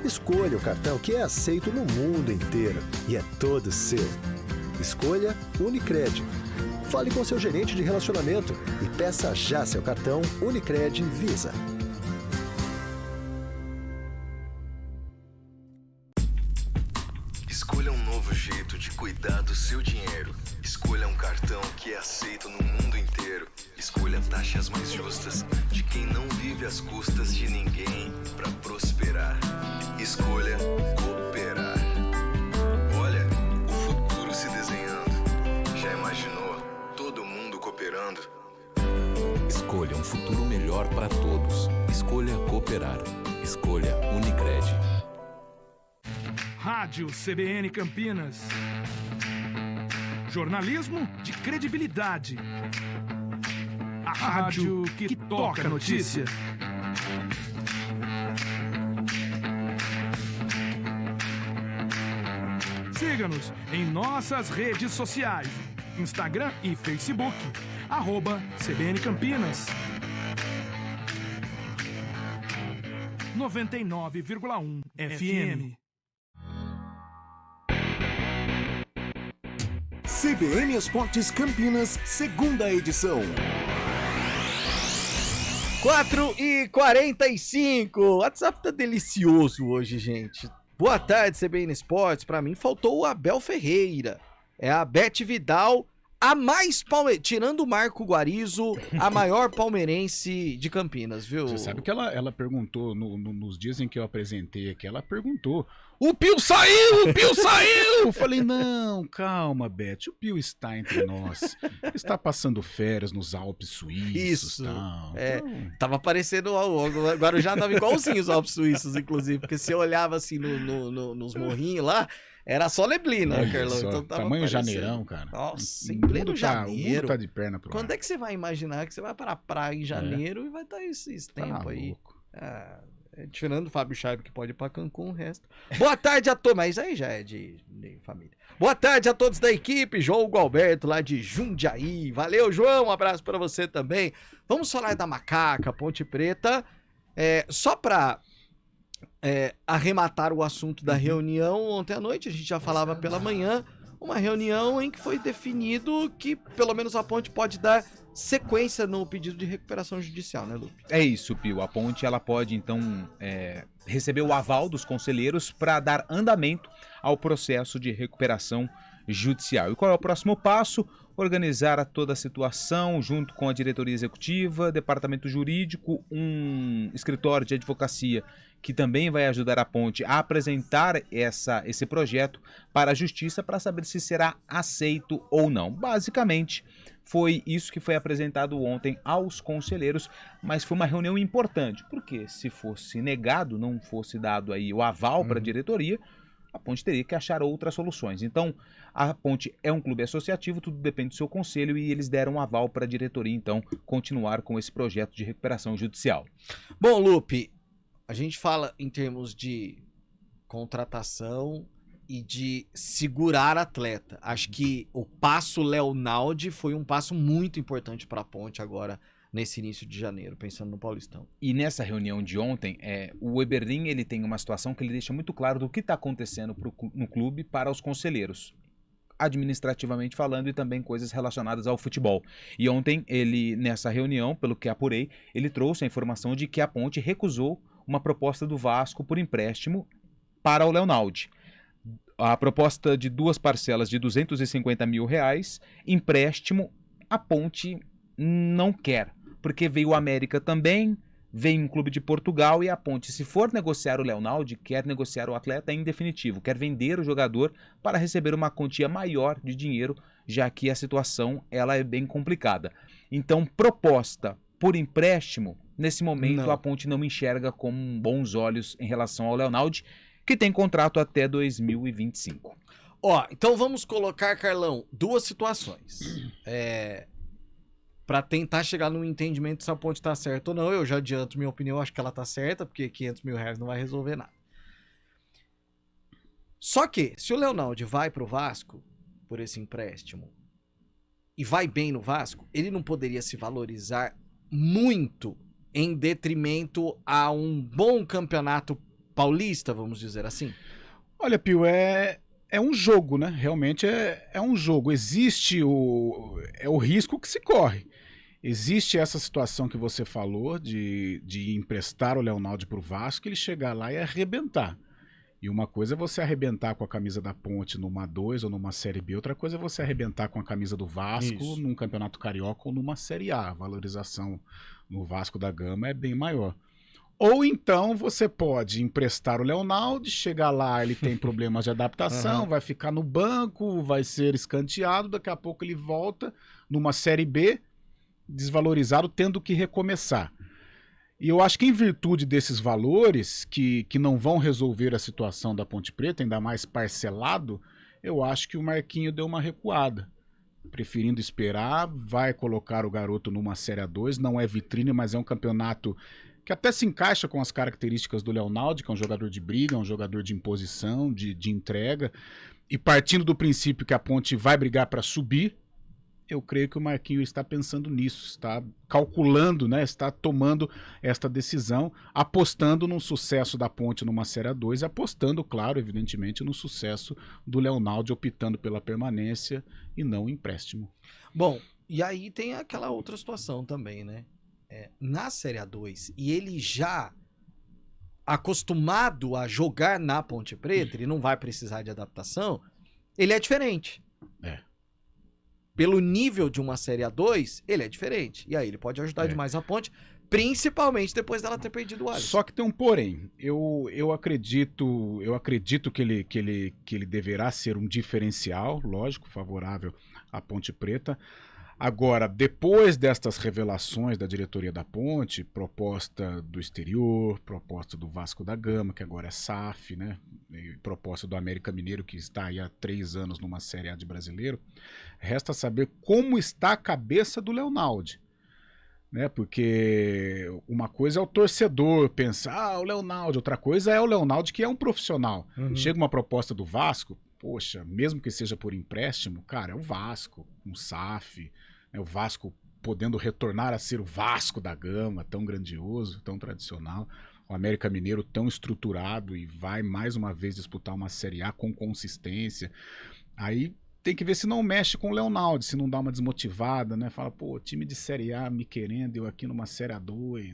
Escolha o cartão que é aceito no mundo inteiro e é todo seu. Escolha Unicred. Fale com seu gerente de relacionamento e peça já seu cartão Unicred Visa. Escolha um novo jeito de cuidar do seu dinheiro. Escolha um cartão que é aceito no mundo inteiro. Escolha taxas mais justas de quem não vive às custas de ninguém para prosperar. Escolha cooperar. Olha, o futuro se desenhando. Já imaginou todo mundo cooperando? Escolha um futuro melhor para todos. Escolha cooperar. Escolha Unicred. Rádio CBN Campinas. Jornalismo de credibilidade. A rádio que toca a notícia. Siga-nos em nossas redes sociais. Instagram e Facebook. @CBN Campinas. 99,1 FM. CBN Esportes Campinas, segunda edição. 4h45. O WhatsApp tá delicioso hoje, gente. Boa tarde, CBN Esportes. Pra mim faltou o Abel Ferreira. É a Beth Vidal, a mais tirando o Marco Guarizo, a maior palmeirense de Campinas, viu? Você sabe que ela perguntou, nos dias em que eu apresentei aqui, ela perguntou O Pio saiu! O Pio saiu! Falei, não, calma, Beth. O Pio está entre nós. Está passando férias nos Alpes suíços. Isso. Tal. Tava parecendo. O Guarujá tava igualzinho os Alpes suíços, inclusive. Porque você olhava assim nos morrinhos lá, era só neblina, Carlão. Então tava tamanho parecendo... janeirão, cara. Nossa, em pleno janeiro. O mundo tá de perna pro Quando é que você vai imaginar que você vai para a praia em janeiro e vai estar esses tempos aí? Tirando o Fábio Chave, que pode ir pra Cancún, o resto. Boa tarde a todos, mas aí já é de família. Boa tarde a todos da equipe, João Gualberto, lá de Jundiaí. Valeu, João, um abraço pra você também. Vamos falar da Macaca, Ponte Preta. Só pra arrematar o assunto da reunião, ontem à noite, a gente já falava pela manhã, uma reunião em que foi definido que pelo menos a Ponte pode dar sequência no pedido de recuperação judicial, né, Lupe? É isso, Pio. A Ponte ela pode, então, receber o aval dos conselheiros para dar andamento ao processo de recuperação judicial. E qual é o próximo passo? Organizar toda a situação junto com a diretoria executiva, departamento jurídico, um escritório de advocacia que também vai ajudar a Ponte a apresentar esse projeto para a justiça para saber se será aceito ou não. Basicamente, foi isso que foi apresentado ontem aos conselheiros, mas foi uma reunião importante, porque se fosse negado, não fosse dado aí o aval para a diretoria, a Ponte teria que achar outras soluções. Então, a Ponte é um clube associativo, tudo depende do seu conselho e eles deram um aval para a diretoria, então, continuar com esse projeto de recuperação judicial. Bom, Lupe, a gente fala em termos de contratação e de segurar atleta. Acho que o passo Leonaldi foi um passo muito importante para a Ponte agora, nesse início de janeiro, pensando no Paulistão. E nessa reunião de ontem, o Eberlin ele tem uma situação que ele deixa muito claro do que está acontecendo no clube para os conselheiros, administrativamente falando e também coisas relacionadas ao futebol. E ontem ele, nessa reunião, pelo que apurei, ele trouxe a informação de que a Ponte recusou uma proposta do Vasco por empréstimo para o Leonaldi. A proposta de 2 parcelas de R$250 mil, empréstimo, a Ponte não quer, porque veio o América também, veio um clube de Portugal e a Ponte, se for negociar o Leonaldi, quer negociar o atleta em definitivo, quer vender o jogador para receber uma quantia maior de dinheiro, já que a situação ela é bem complicada. Então, proposta por empréstimo, nesse momento a Ponte não enxerga com bons olhos em relação ao Leonaldi, que tem contrato até 2025. Então vamos colocar, Carlão, 2 situações. Para tentar chegar num entendimento se a Ponte tá certa ou não. Eu já adianto minha opinião, acho que ela tá certa, porque R$500 mil não vai resolver nada. Só que, se o Leonaldi vai pro Vasco por esse empréstimo e vai bem no Vasco, ele não poderia se valorizar muito em detrimento a um bom campeonato paulista, vamos dizer assim? Olha, Pio, é um jogo, né? Realmente é um jogo. Existe o risco que se corre. Existe essa situação que você falou de emprestar o Leonaldi para o Vasco, ele chegar lá e arrebentar. E uma coisa é você arrebentar com a camisa da Ponte numa 2 ou numa Série B, outra coisa é você arrebentar com a camisa do Vasco num Campeonato Carioca ou numa Série A. A valorização no Vasco da Gama é bem maior. Ou então você pode emprestar o Leonaldi, chegar lá, ele tem problemas de adaptação, vai ficar no banco, vai ser escanteado, daqui a pouco ele volta numa Série B, desvalorizado, tendo que recomeçar. E eu acho que em virtude desses valores, que não vão resolver a situação da Ponte Preta, ainda mais parcelado, eu acho que o Marquinho deu uma recuada. Preferindo esperar, vai colocar o garoto numa Série A2, não é vitrine, mas é um campeonato que até se encaixa com as características do Leonaldi, que é um jogador de briga, um jogador de imposição, de entrega, e partindo do princípio que a Ponte vai brigar para subir, eu creio que o Marquinho está pensando nisso, está calculando, né, está tomando esta decisão, apostando no sucesso da Ponte numa Série A2 e apostando, claro, evidentemente, no sucesso do Leonaldi, optando pela permanência e não o empréstimo. Bom, e aí tem aquela outra situação também, né? Na Série A2, e ele já acostumado a jogar na Ponte Preta, ele não vai precisar de adaptação, ele é diferente. Pelo nível de uma Série A2, ele é diferente. E aí ele pode ajudar demais a Ponte, Principalmente depois dela ter perdido o Alisson. Só que tem um porém. Eu acredito que ele deverá ser um diferencial, lógico, favorável à Ponte Preta. Agora, depois destas revelações da diretoria da Ponte, proposta do exterior, proposta do Vasco da Gama, que agora é SAF, né? E proposta do América Mineiro, que está aí há 3 anos numa Série A de Brasileiro, resta saber como está a cabeça do Leonaldi. Né? Porque uma coisa é o torcedor pensar, o Leonaldi, outra coisa é o Leonaldi que é um profissional. Chega uma proposta do Vasco, poxa, mesmo que seja por empréstimo, cara, é o Vasco, um SAF, né? O Vasco podendo retornar a ser o Vasco da Gama, tão grandioso, tão tradicional, o América Mineiro tão estruturado e vai mais uma vez disputar uma Série A com consistência. Aí tem que ver se não mexe com o Leonaldi, se não dá uma desmotivada, né? Fala, pô, time de Série A me querendo, eu aqui numa Série A2,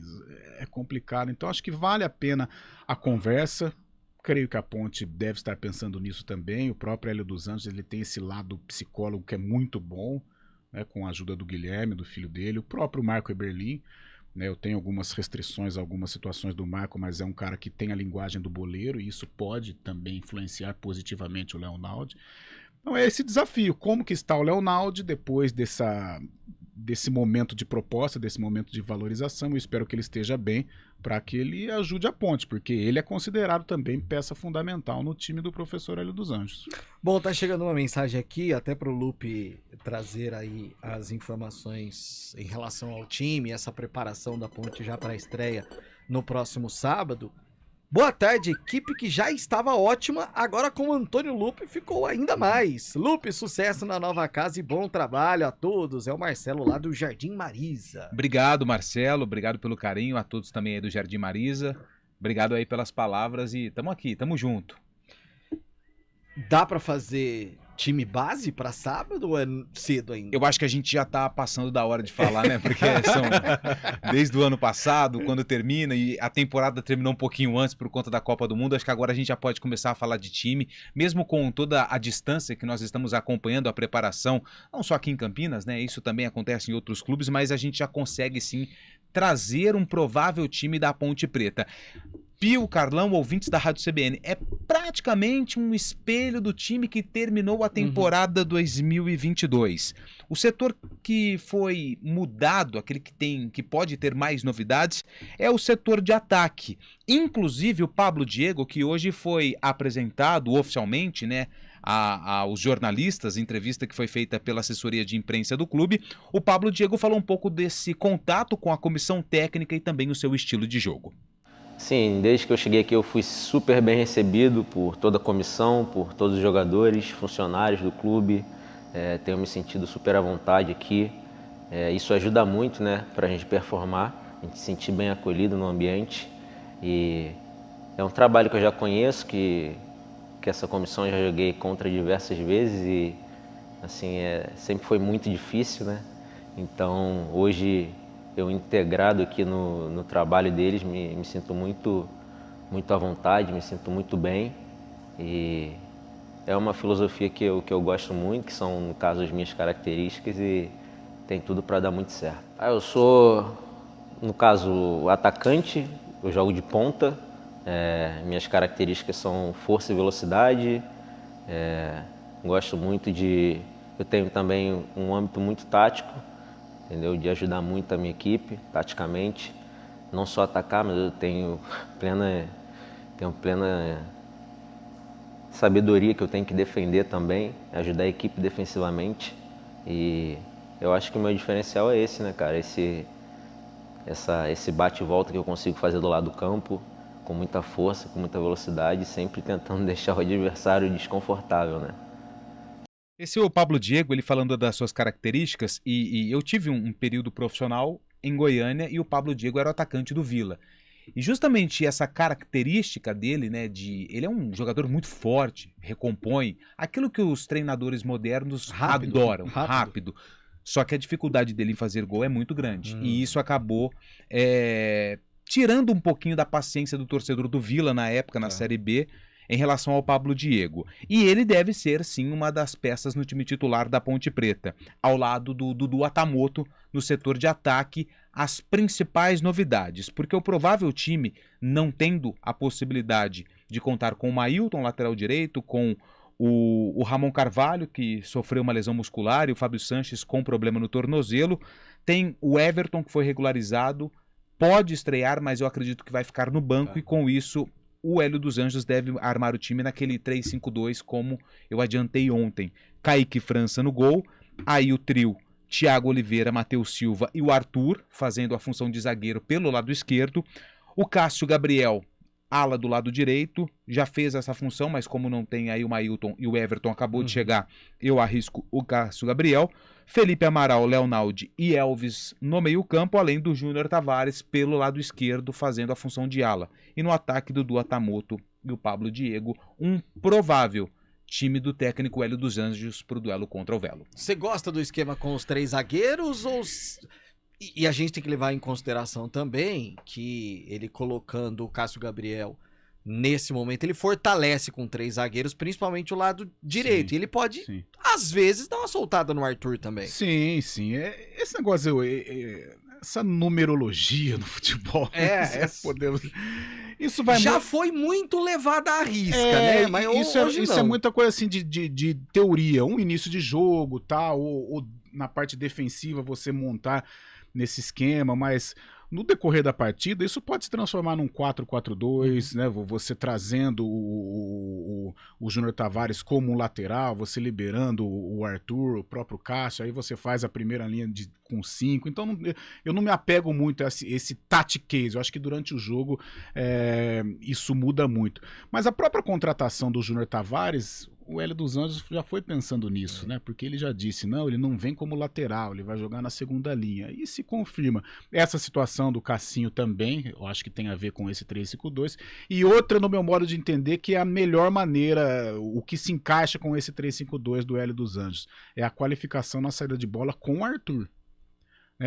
é complicado. Então acho que vale a pena a conversa. Creio que a Ponte deve estar pensando nisso também. O próprio Hélio dos Anjos, ele tem esse lado psicólogo que é muito bom, né? Com a ajuda do Guilherme, do filho dele, o próprio Marco Eberlin, né? Eu tenho algumas restrições, algumas situações do Marco, mas é um cara que tem a linguagem do boleiro e isso pode também influenciar positivamente o Leonaldi. Então é esse desafio, como que está o Leonaldi depois desse momento de proposta, desse momento de valorização. Eu espero que ele esteja bem para que ele ajude a Ponte, porque ele é considerado também peça fundamental no time do professor Hélio dos Anjos. Bom, tá chegando uma mensagem aqui, até pro Lupe trazer aí as informações em relação ao time, essa preparação da Ponte já para a estreia no próximo sábado. Boa tarde, equipe que já estava ótima, agora com o Antônio Lupe ficou ainda mais. Lupe, sucesso na nova casa e bom trabalho a todos. É o Marcelo lá do Jardim Marisa. Obrigado, Marcelo, obrigado pelo carinho, a todos também aí do Jardim Marisa. Obrigado aí pelas palavras e tamo aqui, tamo junto. Dá pra fazer time base pra sábado ou é cedo ainda? Eu acho que a gente já tá passando da hora de falar, né? Porque são desde o ano passado, quando termina, e a temporada terminou um pouquinho antes por conta da Copa do Mundo. Acho que agora a gente já pode começar a falar de time, mesmo com toda a distância que nós estamos acompanhando a preparação, não só aqui em Campinas, né? Isso também acontece em outros clubes, mas a gente já consegue sim trazer um provável time da Ponte Preta. Pio, Carlão, ouvintes da Rádio CBN, é praticamente um espelho do time que terminou a temporada 2022. O setor que foi mudado, aquele que pode ter mais novidades, é o setor de ataque. Inclusive o Pablo Diego, que hoje foi apresentado oficialmente, né, aos jornalistas, entrevista que foi feita pela assessoria de imprensa do clube, o Pablo Diego falou um pouco desse contato com a comissão técnica e também o seu estilo de jogo. Sim, desde que eu cheguei aqui eu fui super bem recebido por toda a comissão, por todos os jogadores, funcionários do clube. Tenho me sentido super à vontade aqui. Isso ajuda muito, né, para a gente performar, a gente se sentir bem acolhido no ambiente. E é um trabalho que eu já conheço, que essa comissão eu já joguei contra diversas vezes e assim, sempre foi muito difícil, né? Então hoje eu integrado aqui no trabalho deles, me sinto muito à vontade, me sinto muito bem e é uma filosofia que eu gosto muito, que são, no caso, as minhas características e tem tudo para dar muito certo. Eu sou, no caso, atacante, eu jogo de ponta, minhas características são força e velocidade, gosto muito eu tenho também um âmbito muito tático, entendeu? De ajudar muito a minha equipe, taticamente. Não só atacar, mas eu tenho plena sabedoria que eu tenho que defender também, ajudar a equipe defensivamente. E eu acho que o meu diferencial é esse, né, cara? Esse bate e volta que eu consigo fazer do lado do campo, com muita força, com muita velocidade, sempre tentando deixar o adversário desconfortável, né? Esse é o Pablo Diego, ele falando das suas características, e eu tive um período profissional em Goiânia e o Pablo Diego era o atacante do Vila. E justamente essa característica dele, né, ele é um jogador muito forte, recompõe, aquilo que os treinadores modernos adoram, rápido. Só que a dificuldade dele em fazer gol é muito grande. E isso acabou tirando um pouquinho da paciência do torcedor do Vila na época, na Série B. em relação ao Pablo Diego. E ele deve ser, sim, uma das peças no time titular da Ponte Preta, ao lado do Dudu Atamoto no setor de ataque, as principais novidades, porque o provável time, não tendo a possibilidade de contar com o Mailton, lateral direito, com o Ramon Carvalho, que sofreu uma lesão muscular, e o Fábio Sanches com problema no tornozelo, tem o Everton, que foi regularizado, pode estrear, mas eu acredito que vai ficar no banco, e com isso o Hélio dos Anjos deve armar o time naquele 3-5-2, como eu adiantei ontem. Kaique França no gol, aí o trio Thiago Oliveira, Matheus Silva e o Arthur, fazendo a função de zagueiro pelo lado esquerdo. O Cássio Gabriel, ala do lado direito, já fez essa função, mas como não tem aí o Mailton e o Everton acabou de chegar, eu arrisco o Cássio Gabriel. Felipe Amaral, Leonaldi e Elvis no meio-campo, além do Júnior Tavares pelo lado esquerdo, fazendo a função de ala. E no ataque, Dudu Atamoto e o Pablo Diego, um provável time do técnico Hélio dos Anjos para o duelo contra o Velo. Você gosta do esquema com os 3 zagueiros ou... E a gente tem que levar em consideração também que ele colocando o Cássio Gabriel nesse momento, ele fortalece com 3 zagueiros, principalmente o lado direito. Sim, e ele pode, às vezes, dar uma soltada no Arthur também. Sim. Esse negócio, essa numerologia no futebol. Isso vai já foi muito levada à risca, né? Mas isso é muita coisa assim de teoria. Um início de jogo, tá? Ou na parte defensiva você montar nesse esquema, mas no decorrer da partida isso pode se transformar num 4-4-2, né? Você trazendo o Júnior Tavares como um lateral, você liberando o Arthur, o próprio Cássio, aí você faz a primeira linha com 5. Então eu não me apego muito a esse tactiquez. Eu acho que durante o jogo isso muda muito. Mas a própria contratação do Júnior Tavares, o Hélio dos Anjos já foi pensando nisso, né? Porque ele já disse, não, ele não vem como lateral, ele vai jogar na segunda linha. E se confirma. Essa situação do Cassinho também, eu acho que tem a ver com esse 3-5-2. E outra, no meu modo de entender, que é a melhor maneira, o que se encaixa com esse 3-5-2 do Hélio dos Anjos, é a qualificação na saída de bola com o Arthur.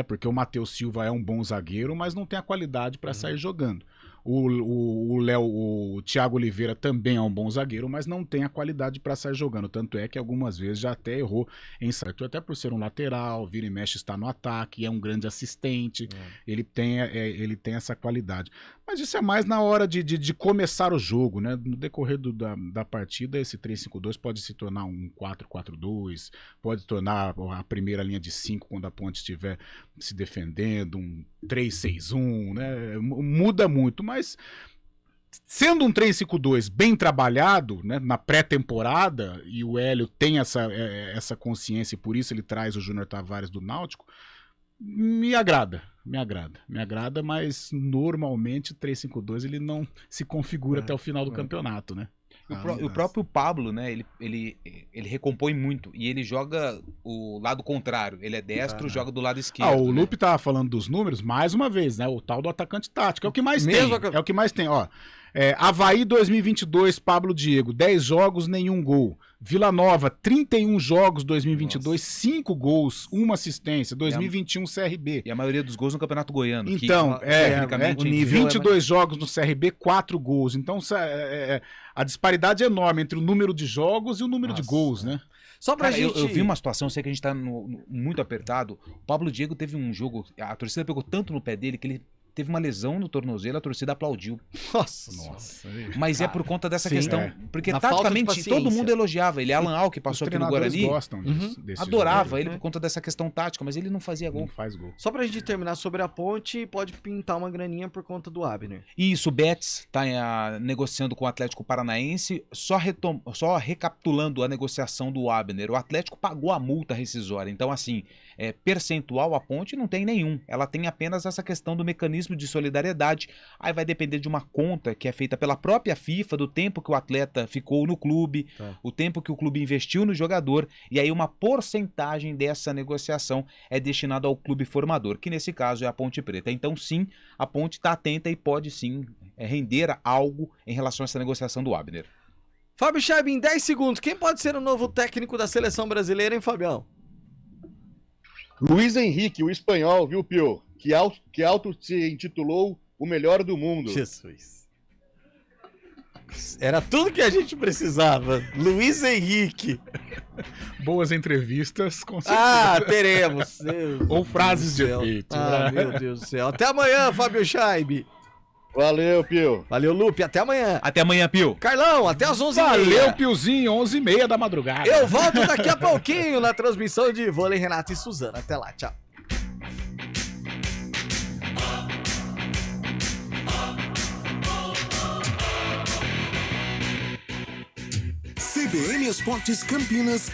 Porque o Matheus Silva é um bom zagueiro, mas não tem a qualidade para sair jogando. O Thiago Oliveira também é um bom zagueiro, mas não tem a qualidade para sair jogando. Tanto é que algumas vezes já até errou em sair. Até por ser um lateral, vira e mexe, está no ataque, é um grande assistente, ele tem essa qualidade. Mas isso é mais na hora de começar o jogo, né? No decorrer da partida, esse 3-5-2 pode se tornar um 4-4-2, pode tornar a primeira linha de 5 quando a Ponte estiver se defendendo, um 3-6-1, né? Muda muito, mas sendo um 3-5-2 bem trabalhado, né, na pré-temporada, e o Hélio tem essa consciência e por isso ele traz o Júnior Tavares do Náutico, me agrada, mas normalmente o 3-5-2 ele não se configura até o final do campeonato, né? O próprio Pablo, né, ele recompõe muito e ele joga o lado contrário, ele é destro, joga do lado esquerdo. O Lupe tava falando dos números, mais uma vez, né, o tal do atacante tático, é o que mais tem, ó. Avaí 2022, Pablo Diego, 10 jogos, nenhum gol. Vila Nova, 31 jogos 2022, 5 gols, 1 assistência. 2021, CRB. E a maioria dos gols no Campeonato Goiano. Então, tecnicamente, 22 jogos no CRB, 4 gols. Então, a disparidade é enorme entre o número de jogos e o número de gols, né? Só pra gente... eu vi uma situação, sei que a gente tá muito apertado. O Pablo Diego teve um jogo, a torcida pegou tanto no pé dele que ele teve uma lesão no tornozelo, a torcisa aplaudiu. Nossa. Mas é por conta dessa questão. Porque taticamente todo mundo elogiava ele. Alan Al, que passou aqui no Guarani, gostam desse adorava jogador, ele por conta dessa questão tática, mas ele não fazia gol. Não faz gol. Só pra gente terminar sobre a Ponte, pode pintar uma graninha por conta do Abner. Isso, o Betis tá negociando com o Atlético Paranaense, só recapitulando a negociação do Abner. O Atlético pagou a multa rescisória, então assim, percentual a Ponte não tem nenhum. Ela tem apenas essa questão do mecanismo de solidariedade. Aí vai depender de uma conta que é feita pela própria FIFA, do tempo que o atleta ficou no clube, o tempo que o clube investiu no jogador, e aí uma porcentagem dessa negociação é destinada ao clube formador, que nesse caso é a Ponte Preta. Então sim, a Ponte está atenta e pode sim render algo em relação a essa negociação do Abner. Fábio Scheib, em 10 segundos, quem pode ser o novo técnico da seleção brasileira, hein, Fabião? Luiz Henrique, o espanhol, viu, Pio? Que auto se intitulou o melhor do mundo. Jesus. Era tudo que a gente precisava. Luiz Henrique. Boas entrevistas, com certeza. Teremos. Ou frases de efeito. Meu Deus do céu. Até amanhã, Fábio Scheibe. Valeu, Pio. Valeu, Lupe. Até amanhã. Até amanhã, Pio. Carlão, até às 11h30. Valeu, Piozinho. 11h30 da madrugada. Eu volto daqui a pouquinho na transmissão de vôlei Renato e Suzana. Até lá, tchau. CBN Esportes Campinas